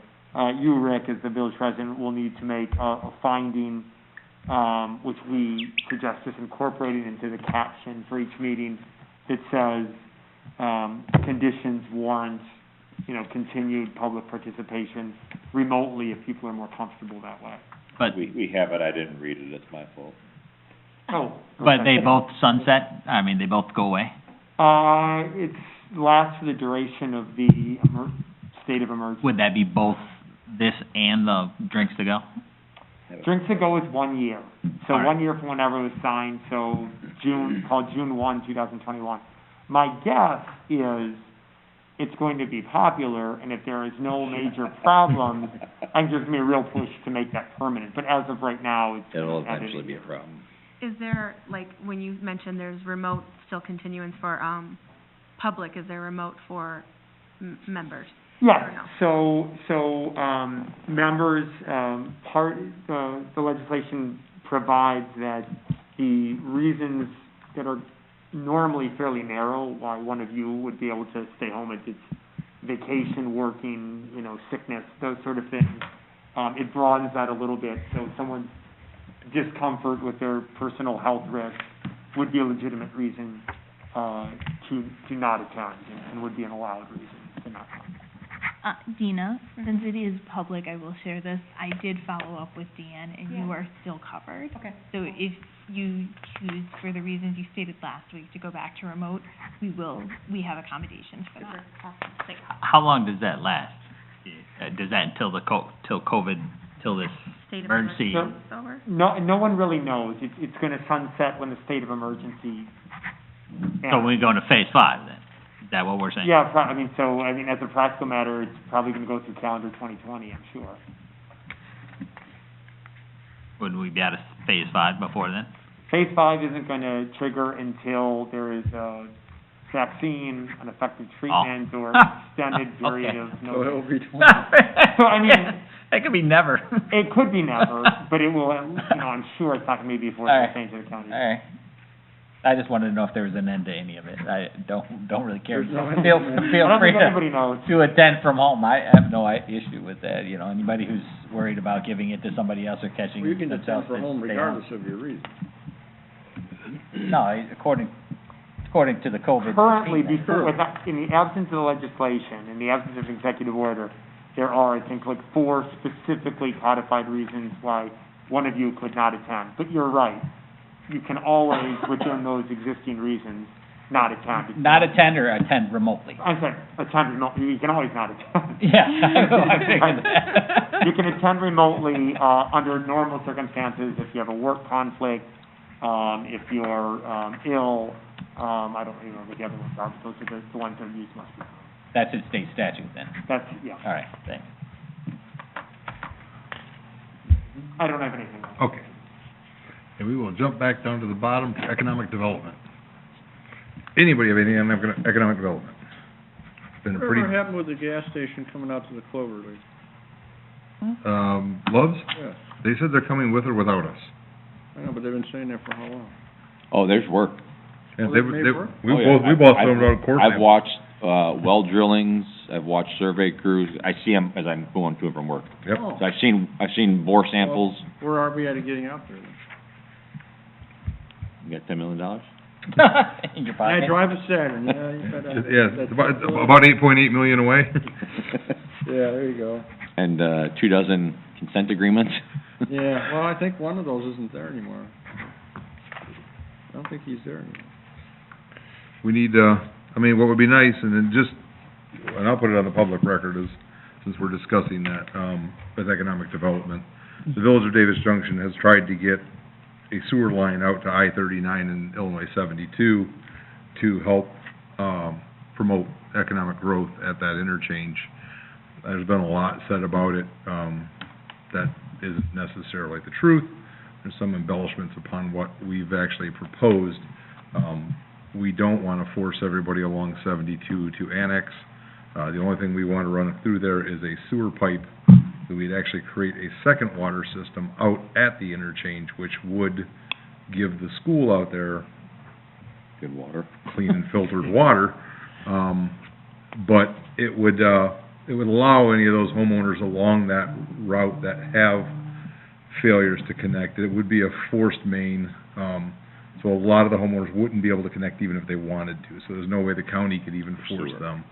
you, Rick, as the village president, will need to make a finding, which we suggest just incorporating into the caption for each meeting that says conditions warrant, continued public participation remotely if people are more comfortable that way. But, We have it, I didn't read it, it's my fault. Oh. but they both sunset? I mean, they both go away? It lasts for the duration of the state of emergency. Would that be both this and the drinks to go? Drinks to go is 1 year. So All right. 1 year from whenever it was signed, so June 1, 2021. My guess is it's going to be popular, and if there is no major problems, I think there's going to be a real push to make that permanent. But as of right now, It'll eventually be a problem. Is there, when you mentioned there's remote still continuance for, public, is there remote for members? Yes, Or so members, the legislation provides that the reasons that are normally fairly narrow why one of you would be able to stay home, it's vacation, working, sickness, those sort of things. It broadens that a little bit, so someone's discomfort with their personal health risk would be a legitimate reason to not attend, and would be an allowed reason to not attend. Dina, since it is public, I will share this. I did follow up with Dan, and you Yeah. are still covered. Okay. So if you choose, for the reasons you stated last week, to go back to remote, we have accommodations for that. How long does that last? Does that until this State of emergency? emergency is over? No one really knows. It's going to sunset when the state of emergency ends. So we go into phase 5 then? Is that what we're saying? Yeah, as a practical matter, it's probably going to go through calendar 2020, I'm sure. Wouldn't we be out of phase 5 before then? Phase 5 isn't going to trigger until there is a vaccine, an effective treatment, or extended period of So it'll notice. be So, I mean, That could be never. it could be never, but it will, I'm sure it's not going to be before All it's right. changed to the county. All right. I just wanted to know if there was an end to any of it. I don't really care. There's no end. Feel I don't free think anybody knows. to attend from home. I have no issue with that. Anybody who's worried about giving it to somebody else or catching Well, you can themselves. attend from home stay regardless of your reason. No, according to the COVID. Currently, in the absence of the legislation, in the absence of executive order, there are, I think, 4 specifically codified reasons why one of you could not attend. But you're right. You can always, within those existing reasons, not attend. Not attend or attend remotely. I'm sorry, attend remotely. You can always not attend. Yeah, I figured that. You can attend remotely, under normal circumstances, if you have a work conflict, if you're, ill, I don't remember what the other ones are, but those are the ones that are used must be. That's in state statute then. That's, yeah. All right, thanks. I don't have anything else. Okay. And we will jump back down to the bottom, to economic development. Anybody have anything on economic development? It's been a pretty, Whatever happened with the gas station coming out to the Clover Leaf? Loves, Yeah, they said they're coming with or without us. I know, but they've been saying that for how long? Oh, there's work. And Well, they, that may they, work. we Oh, yeah. both, we bought some I've- out of course. I've watched, well drillings, I've watched survey crews, I see them as I'm going to and from work. Yep. Oh. So I've seen bore samples, Well, where are we at getting out there then? you got $10 million? In your I pocket? drive a Saturn, yeah, you bet. Yeah, it's about 8.8 million away. Yeah, there you go. And, 24 consent agreements? Yeah, well, I think one of those isn't there anymore. I don't think he's there anymore. We need, I mean, what would be nice, and then just, and I'll put it on the public record, is, since we're discussing that, with economic development, the Village of Davis Junction has tried to get a sewer line out to I-39 and Illinois 72 to help, promote economic growth at that interchange. There's been a lot said about it, that isn't necessarily the truth. There's some embellishments upon what we've actually proposed. We don't want to force everybody along 72 to annex. The only thing we want to run through there is a sewer pipe, that we'd actually create a second water system out at the interchange, which would give the school out there Good water. clean and filtered water. But it would allow any of those homeowners along that route that have failures to connect. It would be a forced main, so a lot of the homeowners wouldn't be able to connect even if they wanted to. So there's no way the county could even force them.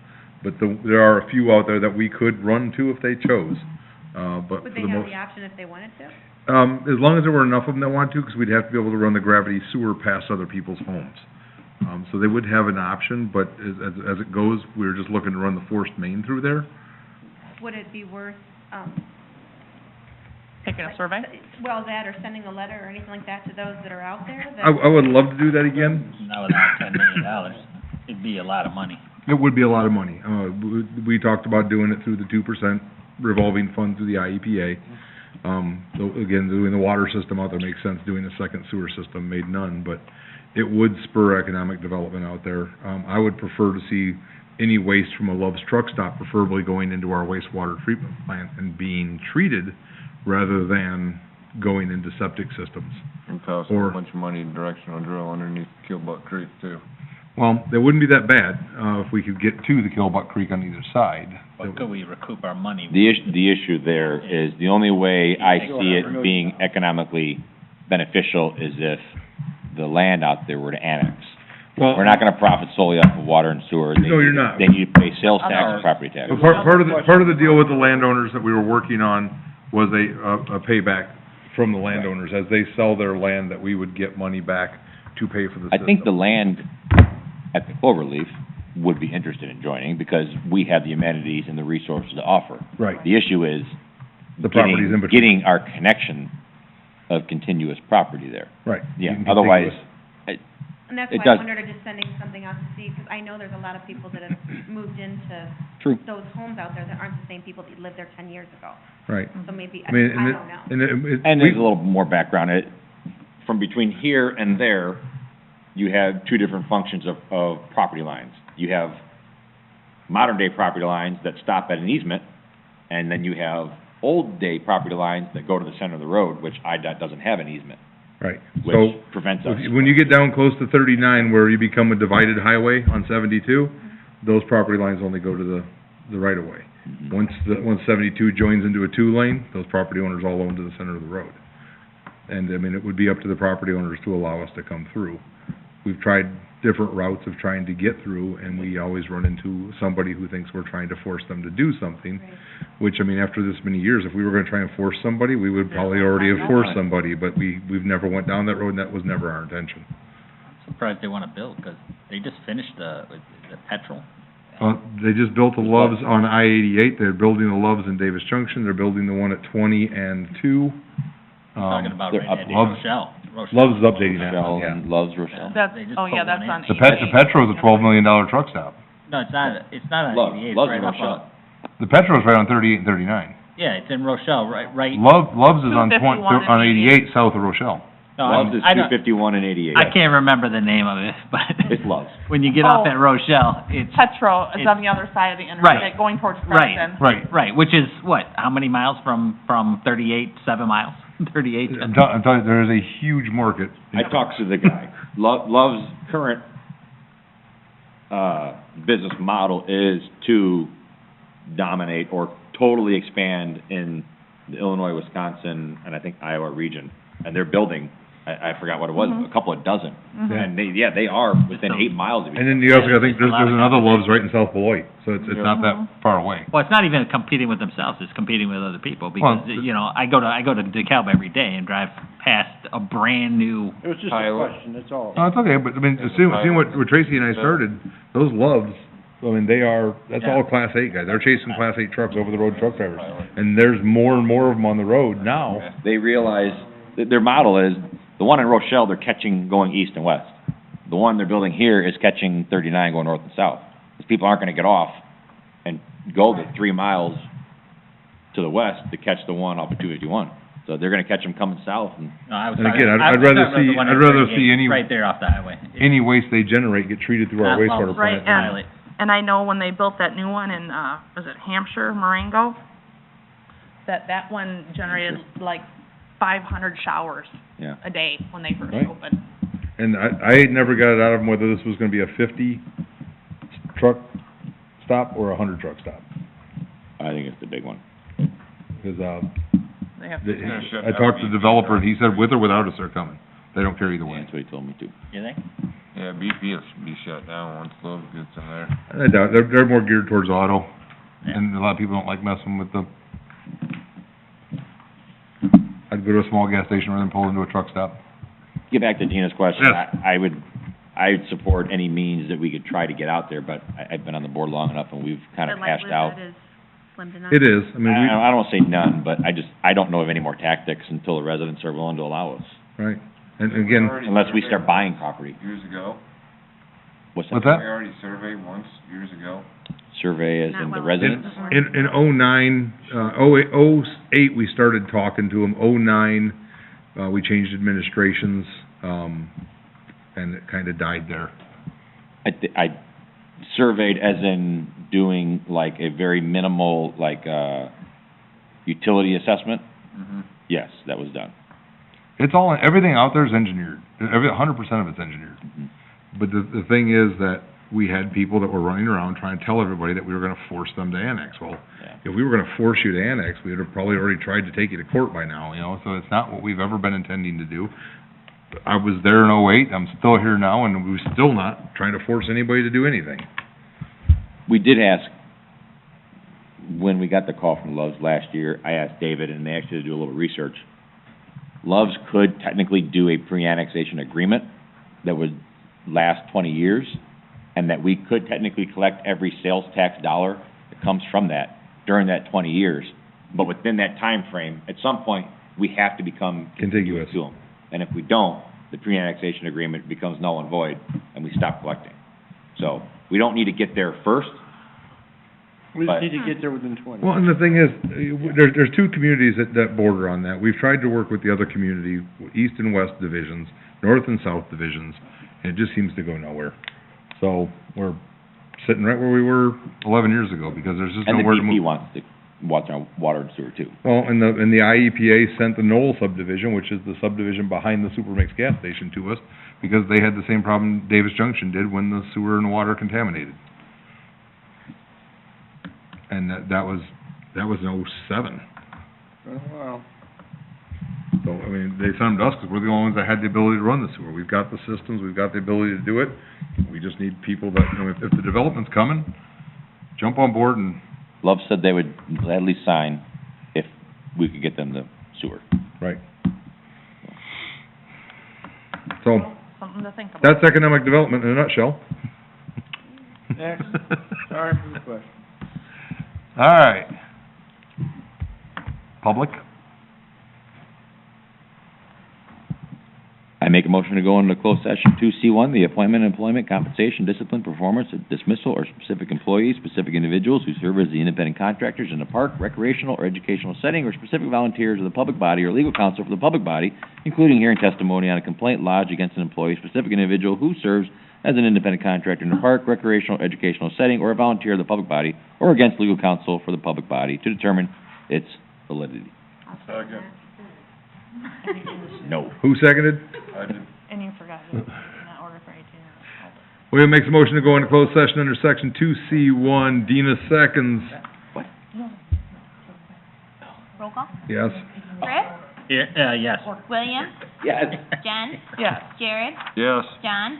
But there are a few out there that we could run to if they chose, but Would for they the have most, the option if they wanted to? as long as there were enough of them that want to, because we'd have to be able to run the gravity sewer past other people's homes. So they would have an option, but as it goes, we were just looking to run the forced main through there. Would it be worth, Taking a survey? well, that or sending a letter or anything like that to those that are out there? that- I would love to do that again. Not without $10 million. It'd be a lot of money. It would be a lot of money. We talked about doing it through the 2% revolving fund through the IEPA. So again, doing the water system out there makes sense, doing a second sewer system made none, but it would spur economic development out there. I would prefer to see any waste from a Love's truck stop preferably going into our wastewater treatment plant and being treated rather than going into septic systems. And cost Or- a bunch of money directional drill underneath Killbuck Creek too. Well, it wouldn't be that bad, if we could get to the Killbuck Creek on either side. But could we recoup our money? The issue there is, the only way I see it being economically beneficial is if the land out there were to annex. Well, We're not gonna profit solely off of water and sewer. No, you're not. They need to pay sales tax and property tax. But part of the deal with the landowners that we were working on was a payback from the landowners. As they sell their land, that we would get money back to pay for the I system. think the land at the Cloverleaf would be interested in joining, because we have the amenities and the resources to offer. Right. The issue is The properties in between. getting our connection of continuous property there. Right. Yeah, Getting otherwise, contiguous. And that's it why does- I wondered if just sending something out to see, because I know there's a lot of people that have moved into True. those homes out there that aren't the same people that lived there 10 years ago. Right. So maybe, I mean, I don't know. And there's a little more background. From between here and there, you have two different functions of property lines. You have modern-day property lines that stop at an easement, and then you have old-day property lines that go to the center of the road, which IDOT doesn't have an easement, Right. which So, prevents us. when you get down close to 39, where you become a divided highway on 72, those property lines only go to the right-of-way. Once 72 joins into a two-lane, those property owners all own to the center of the road. And, I mean, it would be up to the property owners to allow us to come through. We've tried different routes of trying to get through, and we always run into somebody who thinks we're trying to force them to do something, which, I mean, after this many years, if we were gonna try and force somebody, we would probably already have forced somebody, but we've never went down that road, and that was never our intention. I'm surprised they wanna build, 'cause they just finished the petrol. They just built the Loves on I-88, they're building the Loves in Davis Junction, they're building the one at 20 and 2. Talking about they're right up- at Love's- Rochelle. Love's is updating that Rochelle one, yeah. and Love's Rochelle. That's, They just oh put yeah, one that's in. on The 88. Petro's a $12 million truck stop. No, it's not on Love- 88, it's Love's right in up, Rochelle. The Petro's right on 38 and 39. yeah, it's in Rochelle, right. Love's is on 251 and on 88 south of Rochelle. No, Love's is I don't, 251 and 88. I can't remember the name of it, but It's Love's. when you get off Oh. at Rochelle, it's, Petro is It's- on the other side of the Right. interstate, going towards Right. Cranston. right, which is what, how many miles from 38, 7 miles? 38? I'm telling you, there is a huge market. I talked to the guy. Love's current business model is to dominate or totally expand in the Illinois, Wisconsin, and I think Iowa region. And they're building, I forgot what it was, a couple of dozen. And they are within 8 miles of each And other. then you also gotta think, there's another Love's right in South Beloit, so it's not that far away. Well, it's not even competing with themselves, it's competing with other people, because, Well, you know, I go to DeKalb every day and drive past a brand-new, It was just a Pilot. question, that's all. No, it's okay, but I mean, seeing what Tracy and I started, those Loves, I mean, that's all Class 8 guys. They're chasing Class 8 trucks, over-the-road truck drivers. And there's more and more of them on the road now. They realize, that their model is, the one in Rochelle, they're catching going east and west. The one they're building here is catching 39 going north and south. Because people aren't gonna get off and go the 3 miles to the west to catch the one off of 251. So they're gonna catch them coming south and no, I was And talking, again, I I'd was rather talking about the see- one I'd in rather Spring see Gate, any- right there off the highway. Any waste they generate get treated through our Not wastewater Love's. plant. Right, and- Pilot. And I know when they built that new one in, was it Hampshire, Marengo? That one generated like 500 showers yeah. a day when they first Right. opened. And I never got it out of them whether this was gonna be a 50 truck stop or a 100 truck stop. I think it's the big one. Because, They have, gonna shut I down talked to the BP developer, and he trucks. said with or without us, they're coming. They don't care either Yeah, way. that's what he told me too. You think? Yeah, BP will be shut down once Love gets in there. I doubt, they're more geared towards auto, Yeah. and a lot of people don't like messing with the... I'd go to a small gas station rather than pull into a truck stop. Get back to Gina's question, Yes. I'd support any means that we could try to get out there, but I've been on the board long enough and we've kind of The hashed out. likelihood is slim to none. It is, I mean, I don't wanna say none, but I don't know of any more tactics until the residents are willing to allow us, right, and again, unless we start buying property. Years ago, What's What's that? that? we already surveyed once, years ago. Survey as Not in the well residents? in '09, '08, we started talking to them, '09, we changed administrations, and it kinda died there. I surveyed as in doing like a very minimal, like, utility assessment? Mm-hmm. Yes, that was done. It's all, everything out there is engineered, 100% of it's engineered. Mhm. But the thing is that we had people that were running around trying to tell everybody that we were gonna force them to annex. Well, Yeah. if we were gonna force you to annex, we would have probably already tried to take you to court by now, you know, so it's not what we've ever been intending to do. I was there in '08, I'm still here now, and we're still not trying to force anybody to do anything. We did ask, when we got the call from Love's last year, I asked David, and they actually did a little research. Love's could technically do a pre-annexation agreement that would last 20 years, and that we could technically collect every sales tax dollar that comes from that during that 20 years. But within that time frame, at some point, we have to become Contiguous. to them. And if we don't, the pre-annexation agreement becomes null and void, and we stop collecting. So, we don't need to get there first. We But- just need to get there within 20. Well, and the thing is, there's two communities that border on that. We've tried to work with the other community, east and west divisions, north and south divisions, and it just seems to go nowhere. So, we're sitting right where we were 11 years ago, because there's just And the nowhere to BP move. wants to watch our water and sewer too. Well, and the IEPA sent the Knoll subdivision, which is the subdivision behind the Supermix gas station, to us, because they had the same problem Davis Junction did when the sewer and water contaminated. And that was in '07. Wow. So, I mean, they sent them to us because we're the only ones that had the ability to run the sewer. We've got the systems, we've got the ability to do it. We just need people that, you know, if the development's coming, jump on board and, Love said they would at least sign if we could get them the sewer. right. So, something to think about. that's economic development in a nutshell. Next. Sorry for the question. All right. Public? I make a motion to go into closed session 2C1, the appointment, employment, compensation, discipline, performance, dismissal, or specific employees, specific individuals who serve as the independent contractors in a park, recreational, or educational setting, or specific volunteers of the public body or legal counsel for the public body, including hearing testimony on a complaint lodged against an employee, specific individual who serves as an independent contractor in a park, recreational, educational setting, or a volunteer of the public body, or against legal counsel for the public body to determine its validity. Second. No. Who seconded? I did. And you forgot it, in that order for 18. William makes a motion to go into closed session under section 2C1. Dina seconds. Roll call. Yes. Chris? Yes. William? Yes. Jen? Yes. Jared? Yes. John?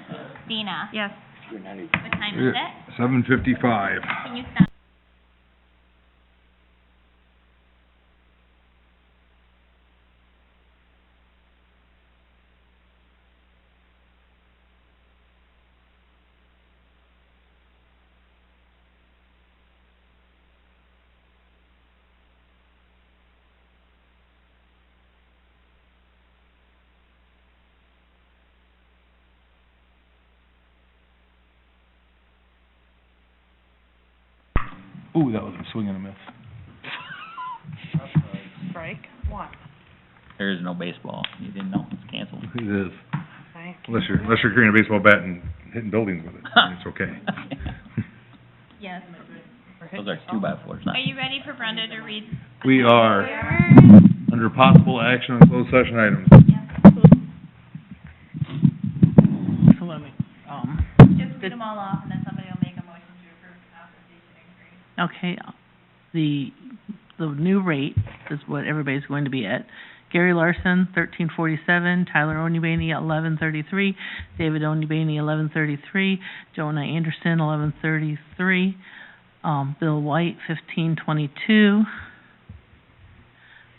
Dina? Yes. What time is it? 7:55. Can you stop? Ooh, that was a swing and a miss. Strike one. There is no baseball. You didn't know. It's canceled. It is. Thank Unless you're carrying a baseball bat and hitting buildings with it, it's okay. Yes. Those are 2x4s, not. Are you ready for Brenda to read? We are under possible action on closed session items. So let me, Just read them all off, and then somebody will make a motion to approve the compensation increase. okay, the new rate is what everybody's going to be at. Gary Larson, $13.47, Tyler Onyebany, $11.33, David Onyebany, $11.33, Jonah Anderson, $11.33, Bill White, $15.22,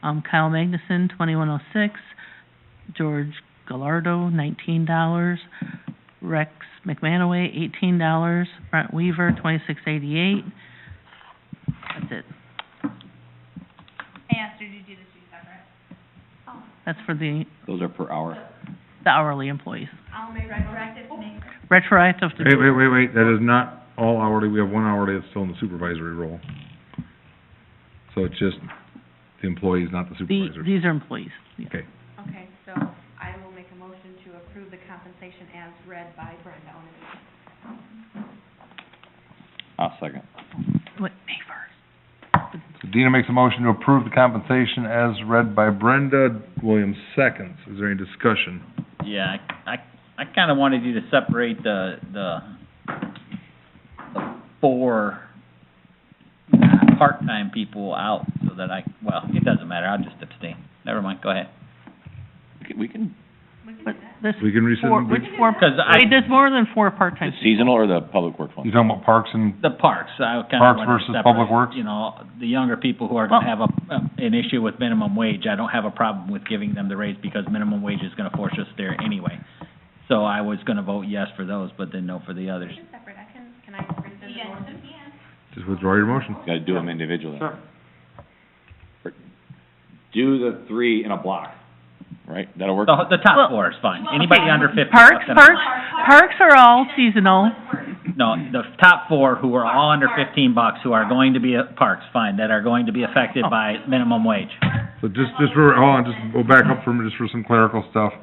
Kyle Magnuson, $21.06, George Gallardo, $19, Rex McManaway, $18, Brent Weaver, $26.88. That's it. I asked her to do the two separate. That's for the Those are per hour. hourly employees. I'll make retroactive to make. Retroactive to... Wait, that is not all hourly, we have one hourly that's still in the supervisory role. So it's just the employees, not the supervisors. These are employees. Yeah. Okay. Okay, so I will make a motion to approve the compensation as read by Brenda Onaby. I'll second. What, May 1st? So Dina makes a motion to approve the compensation as read by Brenda. Williams seconds. Is there any discussion? Yeah, I kinda wanted you to separate the four part-time people out so that well, it doesn't matter, I'll just abstain. Never mind, go ahead. We can, This We can rescind. four, which four, Because wait, there's more than four part-time. the seasonal or the public works one? You talking about parks and, The parks, I kinda Parks wanted to versus separate, Public Works? you know, the younger people who are gonna have an issue with minimum wage, I don't have a problem with giving them the raise because minimum wage is gonna force us there anyway. So I was gonna vote yes for those, but then no for the others. It's separate, can I rescind the motion? just withdraw your motion. Gotta do them individually. Sure. Do the three in a block, right? That'll work? The top Well, four is fine, anybody under 50. Parks are all seasonal. No, the top four who are all under $15, who are going to be at parks, fine, that are going to be affected by minimum wage. So just for, hold on, just go back up just for some clerical stuff.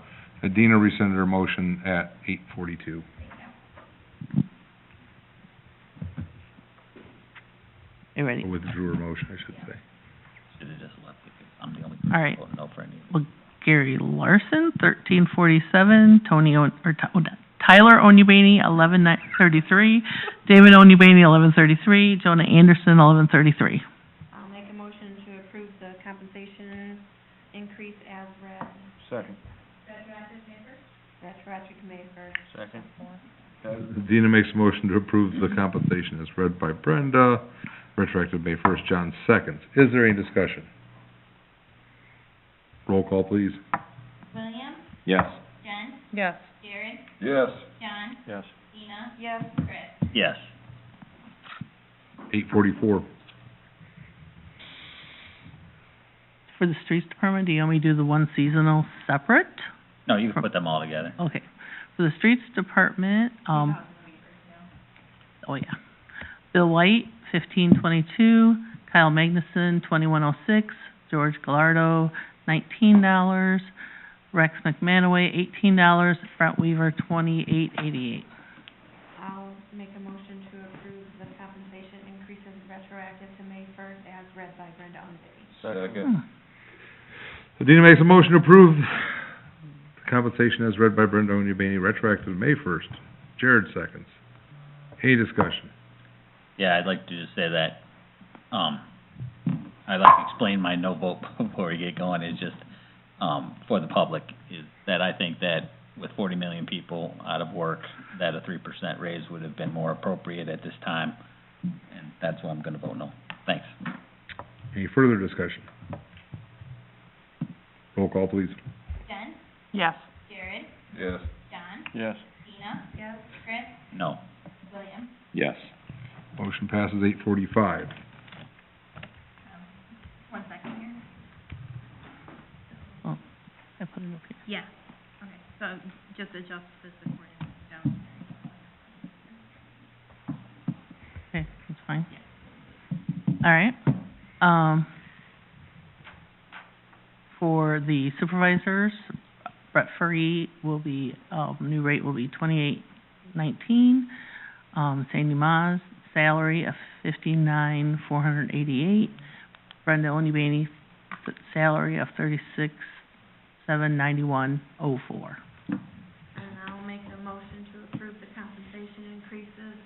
Dina rescinded her motion at 8:42. You ready? Or withdrew her motion, I should say. Should've just left it, 'cause I'm the only All right. person voting no for any. Well, Gary Larson, $13.47, Tyler Onyebany, $11.33, David Onyebany, $11.33, Jonah Anderson, $11.33. I'll make a motion to approve the compensation increase as read. Second. Retroactive to May 1st. Second. Dina makes a motion to approve the compensation as read by Brenda, retroactive May 1st. John seconds. Is there any discussion? Roll call, please. William? Yes. Jen? Yes. Jared? Yes. John? Yes. Dina? Yes. Chris? Yes. 8:44. For the streets department, do you want me to do the one seasonal separate? No, you can put them all together. Okay. For the streets department, oh yeah. Bill White, $15.22, Kyle Magnuson, $21.06, George Gallardo, $19, Rex McManaway, $18, Brent Weaver, $28.88. I'll make a motion to approve the compensation increases retroactive to May 1st as read by Brenda Onaby. Second. So Dina makes a motion to approve the compensation as read by Brenda Onyebany, retroactive May 1st. Jared seconds. Any discussion? Yeah, I'd like to just say that, I'd like to explain my no vote before we get going, is just, for the public, is that I think that with 40 million people out of work, that a 3% raise would have been more appropriate at this time, and that's why I'm gonna vote no. Thanks. Any further discussion? Roll call, please. Jen? Yes. Jared? Yes. John? Yes. Tina? Yes. Chris? No. William? Yes. Motion passes 8:45. One second here. I put it up here. Yeah, okay, so just adjust this according down. Okay, that's fine. All right, for the supervisors, Brett Furry will be, new rate will be $28.19. Sandy Ma's salary of $59,488. Brenda Onybany, salary of $36,791.04. And I'll make a motion to approve the compensation increases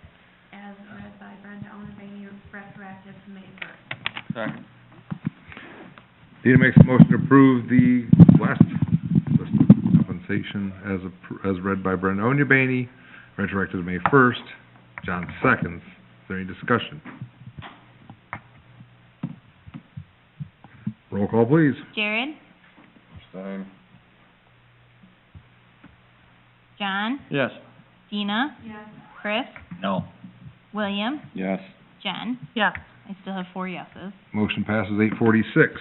as read by Brenda Onebany, retroactive to May 1st. Second. Dina makes a motion to approve the last list of compensation as read by Brenda Onyebany, retroactive to May 1st. John seconds. Is there any discussion? Roll call, please. Jared? Stein. John? Yes. Dina? Yes. Chris? No. William? Yes. Jen? Yes. I still have 4 yeses. Motion passes 8:46.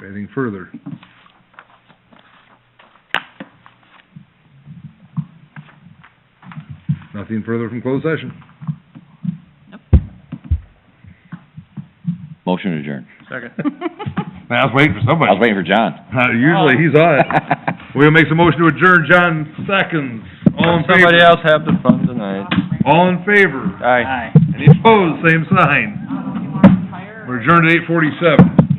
Anything further? Nothing further from closed session. Motion adjourned. Second. I was waiting for I somebody. was waiting for John. Usually he's on it. We'll make a motion to adjourn. John seconds. All in favor? Somebody else have the fun tonight. All in favor? Aye. Any opposed, same sign. We're adjourned at 8:47.